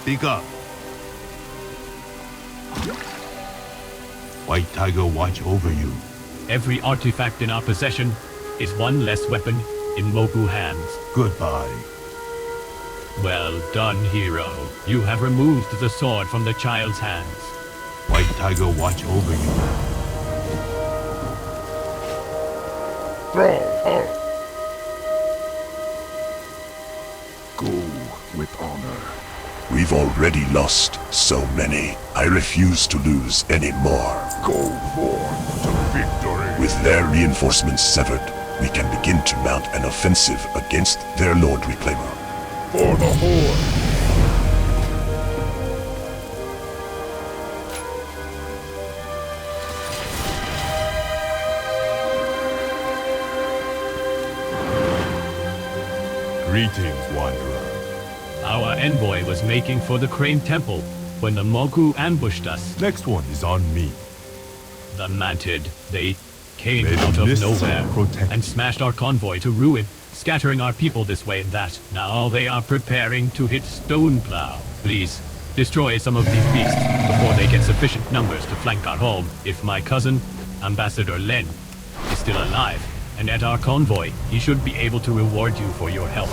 Speak up. White Tiger watch over you. Every artifact in our possession is one less weapon in Mogu hands. Goodbye. Well done, hero. You have removed the sword from the child's hands. White Tiger watch over you. Go with honor. We've already lost so many. I refuse to lose any more. Go forth to victory. With their reinforcements severed, we can begin to mount an offensive against their Lord Reclaimer. For the Horde! Greetings, Wanderer. Our envoy was making for the Crane Temple when the Mogu ambushed us. Next one is on me. The Mantid, they came May the out of mists nowhere protect and smashed our convoy to ruin, scattering our people this way and that. Now they are preparing to hit Stoneplow. Please, destroy some of these beasts before they get sufficient numbers to flank our home. If my cousin, Ambassador Len, is still alive and at our convoy, he should be able to reward you for your help.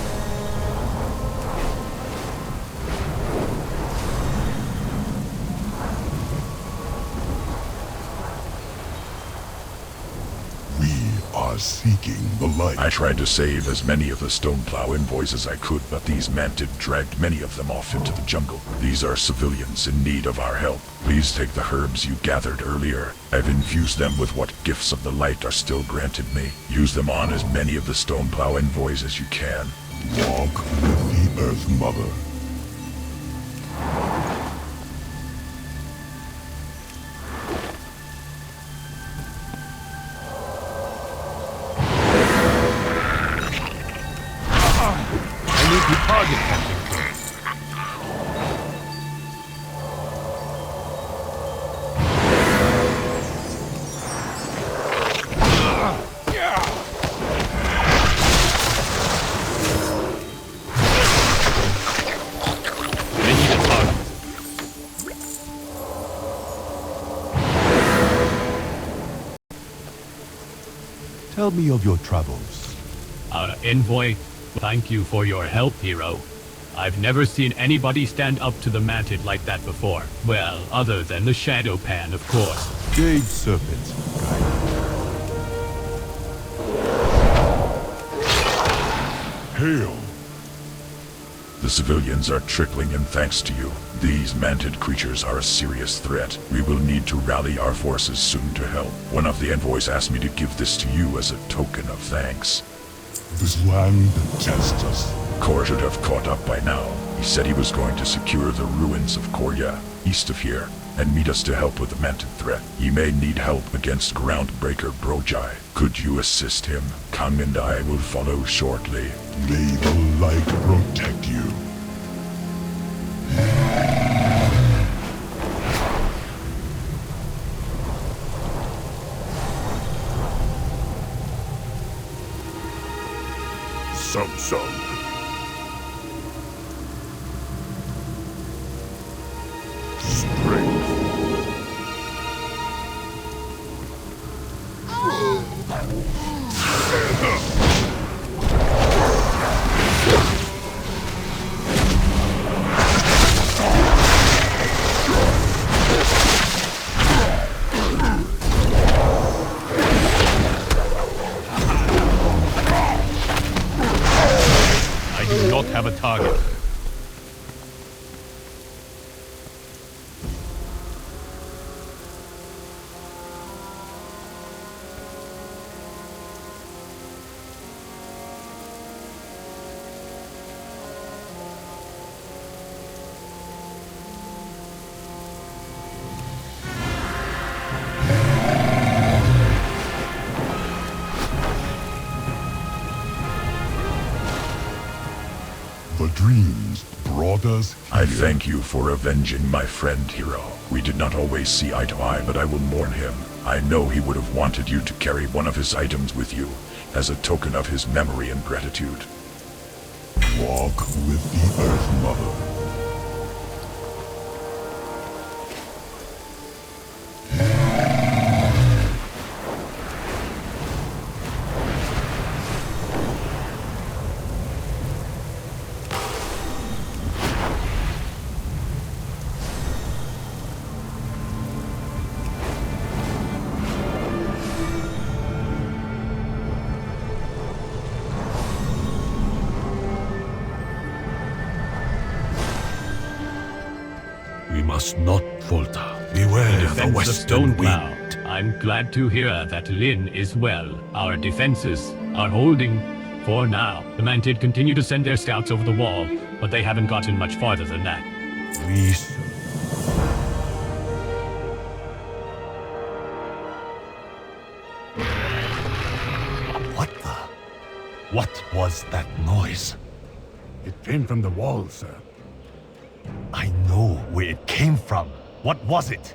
Seeking the light. I tried to save as many of the Stoneplow envoys as I could, but these Mantid dragged many of them off into the jungle. These are civilians in need of our help. Please take the herbs you gathered earlier. I've infused them with what gifts of the light are still granted me. Use them on as many of the Stoneplow envoys as you can. Walk with the Earth Mother. Target practice. Tell me of your travels. Our envoy, thank you for your help, hero. I've never seen anybody stand up to the Mantid like that before. Well, other than the Shadow Pan, of course. Jade Serpent, guide. Hail! The civilians are trickling in thanks to you. These Mantid creatures are a serious threat. We will need to rally our forces soon to help. One of the envoys asked me to give this to you as a token of thanks. This land detests us. Kor should have caught up by now. He said he was going to secure the ruins of Korya, east of here, and meet us to help with the Mantid threat. He may need help against Groundbreaker Brojai. Could you assist him? Kang and I will follow shortly. May the light protect you. Some. Strength. I do not have a target. The dreams brought us here. I thank you for avenging my friend, hero. We did not always see eye to eye, but I will mourn him. I know he would have wanted you to carry one of his items with you, as a token of his memory and gratitude. Walk with the Earth Mother. We must not falter. Beware the Defense of western wind. Stoneplow. I'm glad to hear that Lin is well. Our defenses are holding for now. The Mantid continue to send their scouts over the wall, but they haven't gotten much farther than that. What was that noise? It came from the wall, sir. I know where it came from. What was it?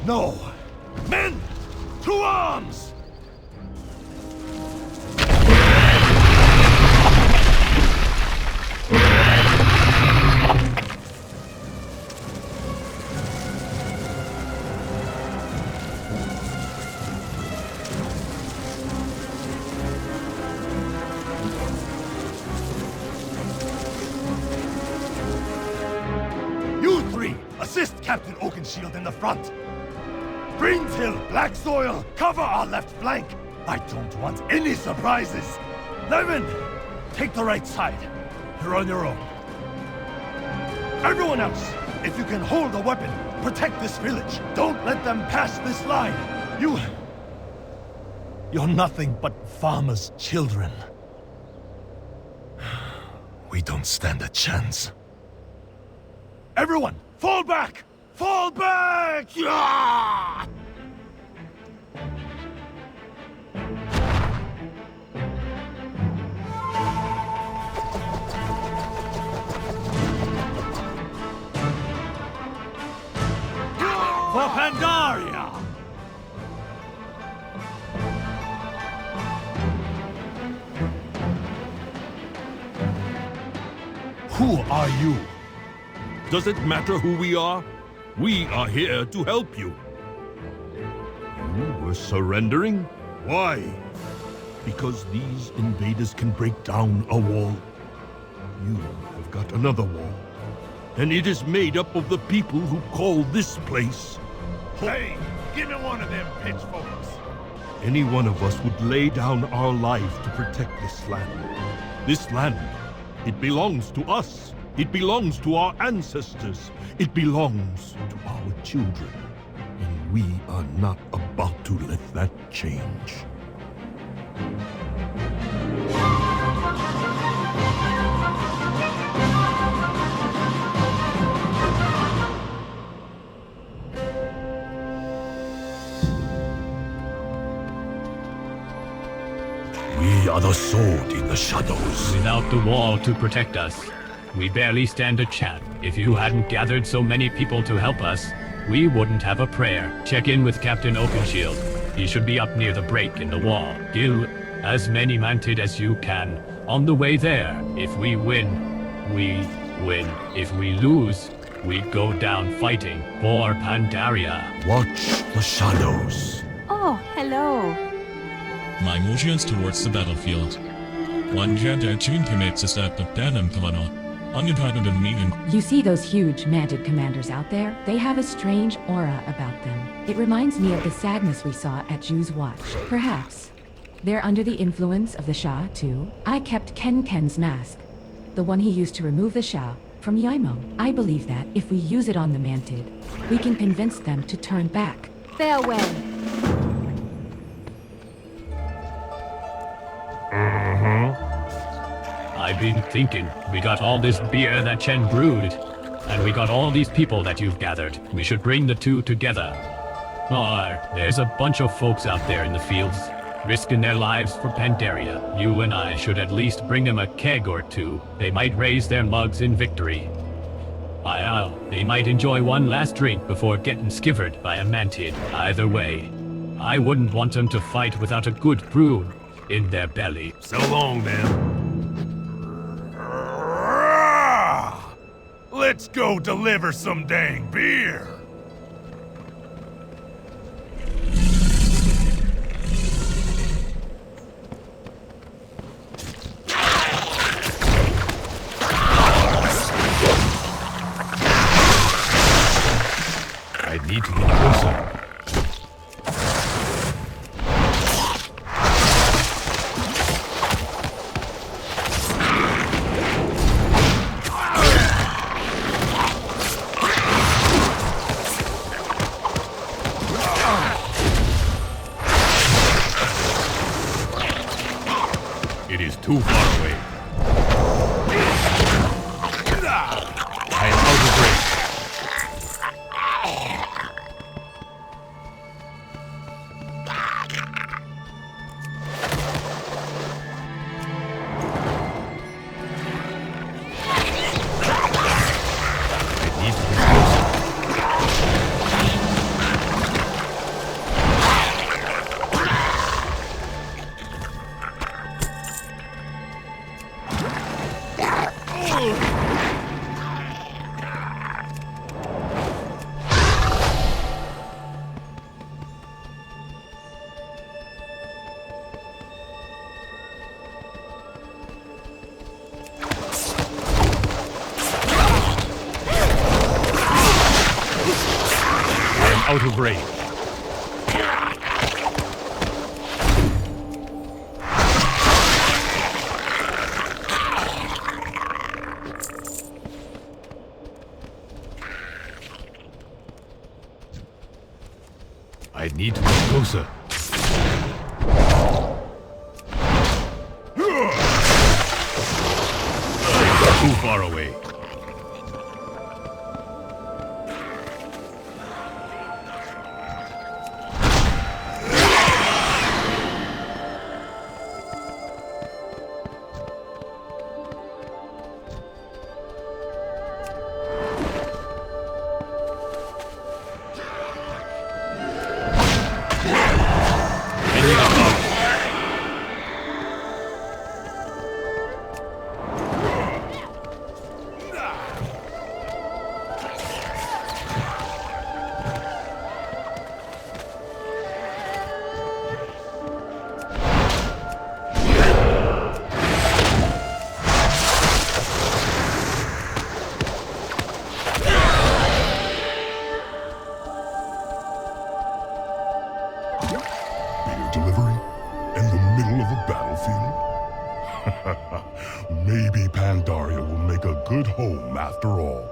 No! Men! To arms! Assist Captain Oakenshield in the front. Greenshill, Black Soil, cover our left flank. I don't want any surprises. Levin, take the right side. You're on your own. Everyone else, if you can hold a weapon, protect this village. Don't let them pass this line. You're nothing but farmers' children. We don't stand a chance. Everyone, fall back! Fall back! Yeah! For Pandaria! Who are you? Does it matter who we are? We are here to help you. You were surrendering? Why? Because these invaders can break down a wall. You have got another wall. And it is made up of the people who call this place home. Hey, give me one of them pitchforks. Any one of us would lay down our lives to protect this land. This land, it belongs to us. It belongs to our ancestors. It belongs to our children. And we are not about to let that change. We are the sword in the shadows. Without the wall to protect us, we barely stand a chance. If you hadn't gathered so many people to help us, we wouldn't have a prayer. Check in with Captain Oakenshield. He should be up near the break in the wall. Kill as many Mantid as you can on the way there. If we win, we win. If we lose, we go down fighting for Pandaria. Watch the shadows. Oh, hello. My motions towards the battlefield. One gender to intimate us at the Denim Kamano. You see those huge Mantid commanders out there? They have a strange aura about them. It reminds me of the sadness we saw at Jew's Watch. Perhaps. They're under the influence of the Shah, too. I kept Ken's mask, the one he used to remove the Shah, from Yaimo. I believe that if we use it on the Mantid, we can convince them to turn back. Farewell. I've been thinking, we got all this beer that Chen brewed, and we got all these people that you've gathered. We should bring the two together. Or, there's a bunch of folks out there in the fields, risking their lives for Pandaria. You and I should at least bring them a keg or two. They might raise their mugs in victory. They might enjoy one last drink before getting skivered by a Mantid. Either way, I wouldn't want them to fight without a good brew in their belly. So long, then. Let's go deliver some dang beer! I need to get closer. Too far away. I am out of range. Out of range. I need to get closer. Too far away. Maybe Pandaria will make a good home after all.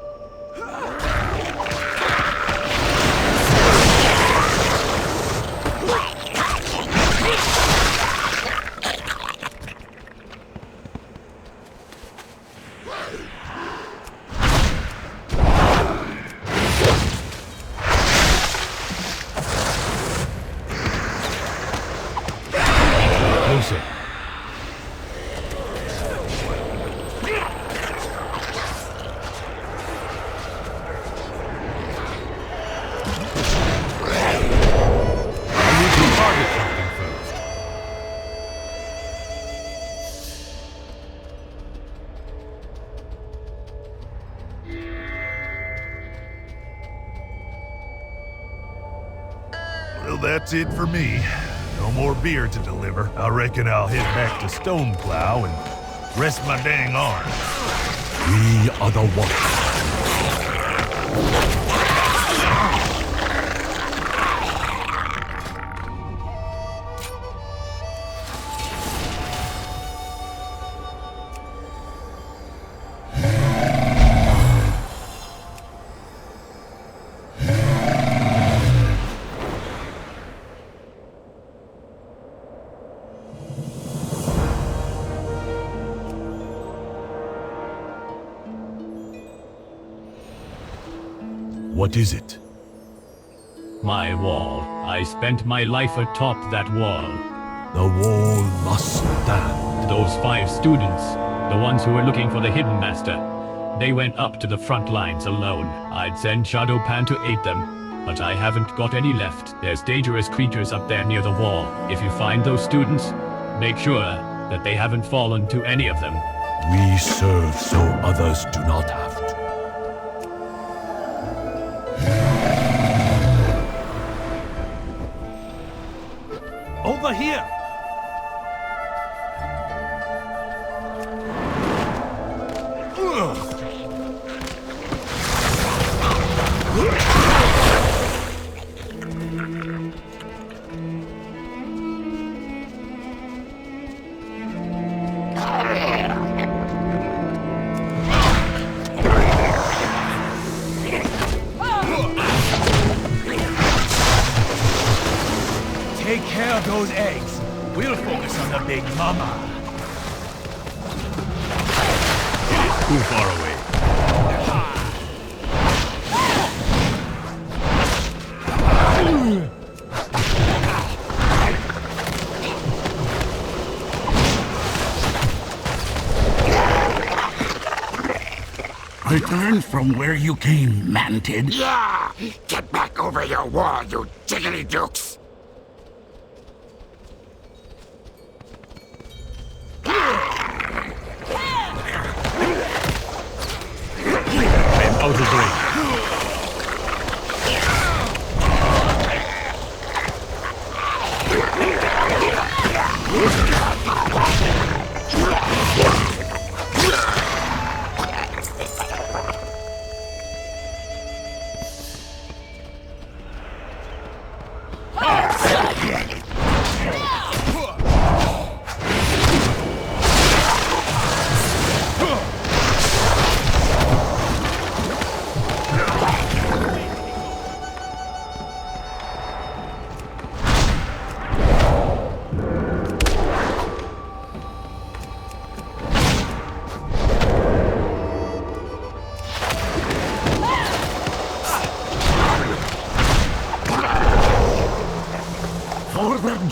Closer. Well, that's it for me. No more beer to deliver. I reckon I'll head back to Stoneplow and rest my dang arm. We are the Watch. What is it? My wall. I spent my life atop that wall. The wall must stand. Those 5 students, the ones who were looking for the Hidden Master, they went up to the front lines alone. I'd send Shadowpan to aid them, but I haven't got any left. There's dangerous creatures up there near the wall. If you find those students, make sure that they haven't fallen to any of them. We serve so others do not have to. Over here! Take care of those eggs. We'll focus on the big mama. too far away. Return from where you came, Mantid. Yeah! Get back over your wall, you jiggly dukes! I'm out of range.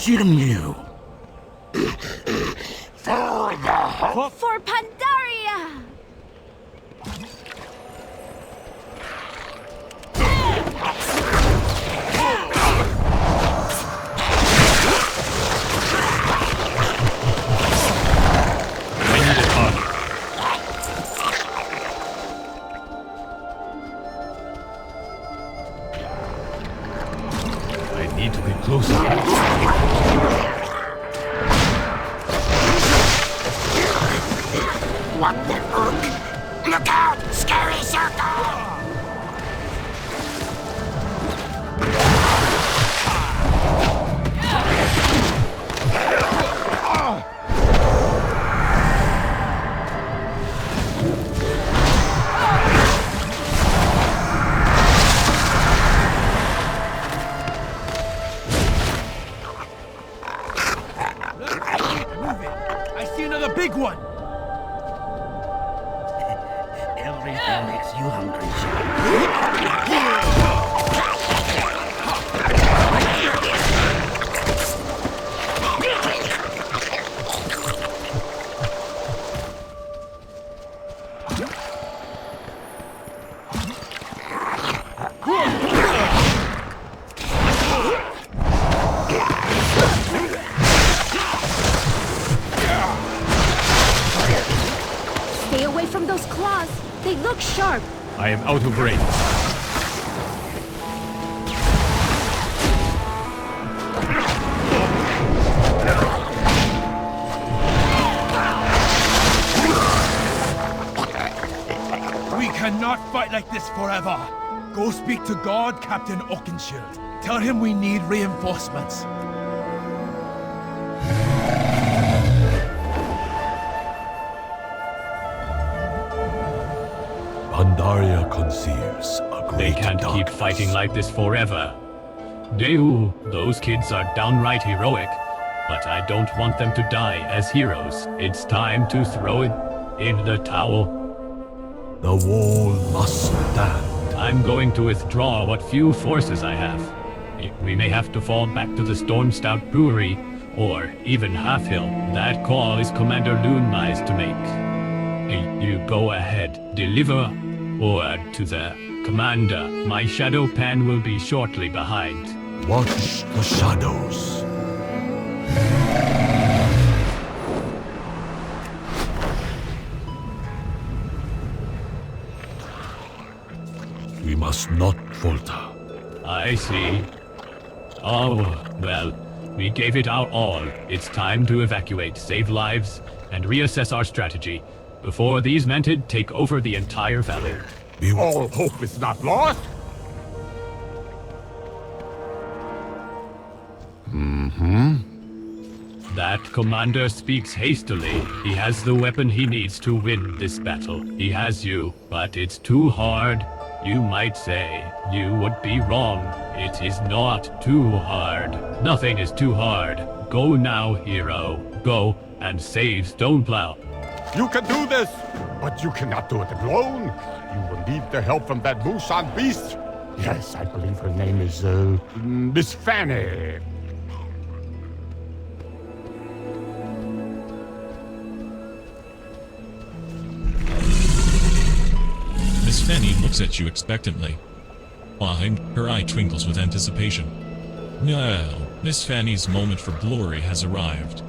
Jirnyu. For Pandaria! I need to get closer. What the ook? Look out! Scary circle! I see another big one! Everything makes you hungry, Stay away from those claws. They look sharp. I am out of range. We cannot fight like this forever. Go speak to God, Captain Oakenshield. Tell him we need reinforcements. Pandaria conceives a great They can't keep fighting like this forever. Deu, those kids are downright heroic, but I don't want them to die as heroes. It's time to throw it in the towel. The wall must stand. I'm going to withdraw what few forces I have. We may have to fall back to the Storm Stout Brewery, or even Half Hill. That call is Commander Loonmai's to make. You go ahead, deliver word to the commander. My shadow pan will be shortly behind. Watch the shadows. We must not falter. I see. Oh, well, we gave it our all. It's time to evacuate, save lives, and reassess our strategy before these Mantid take over the entire valley. All hope is not lost. That commander speaks hastily. He has the weapon he needs to win this battle. He has you, but it's too hard. You might say you would be wrong. It is not too hard. Nothing is too hard. Go now, hero. Go and save Stoneplow. You can do this! But you cannot do it alone. You will need the help from that Busan beast. Yes, I believe her name is, Miss Fanny. Miss Fanny looks at you expectantly. Behind her eye twinkles with anticipation. Now, Miss Fanny's moment for glory has arrived.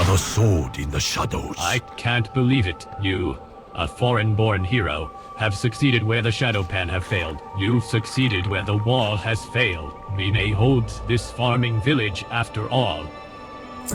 The sword in the shadows. I can't believe it. You, a foreign-born hero, have succeeded where the Shadowpan have failed. You've succeeded where the wall has failed. We may hold this farming village after all.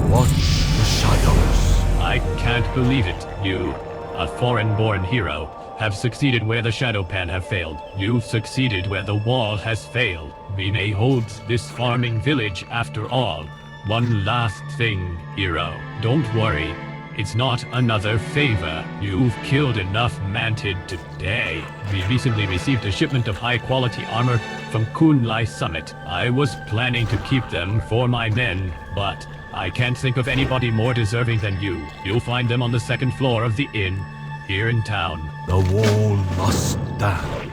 Watch the shadows. I can't believe it. You, a foreign-born hero, have succeeded where the Shadowpan have failed. You've succeeded where the wall has failed. We may hold this farming village after all. One last thing, hero. Don't worry. It's not another favor. You've killed enough Mantid today. We recently received a shipment of high-quality armor from Kunlai Summit. I was planning to keep them for my men, but I can't think of anybody more deserving than you. You'll find them on the second floor of the inn, here in town. The wall must stand.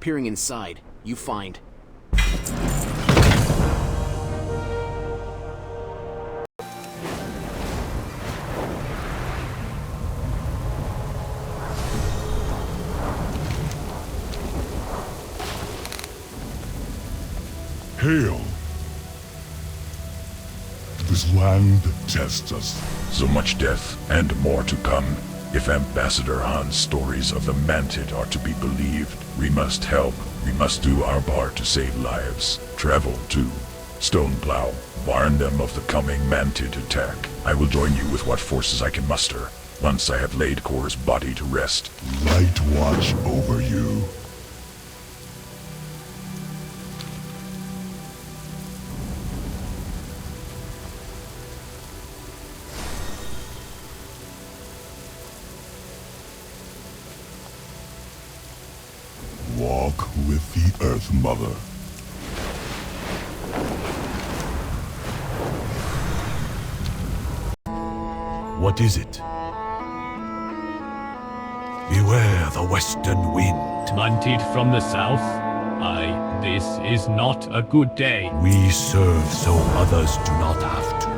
Peering inside, you find... Hail! This land tests us. So much death, and more to come. If Ambassador Han's stories of the Mantid are to be believed, we must help. We must do our part to save lives. Travel to Stoneplow. Warn them of the coming Mantid attack. I will join you with what forces I can muster, once I have laid Kor's body to rest. Light watch over you. Walk with the Earth Mother. What is it? Beware the western wind. Mantid from the south? This is not a good day. We serve so others do not have to.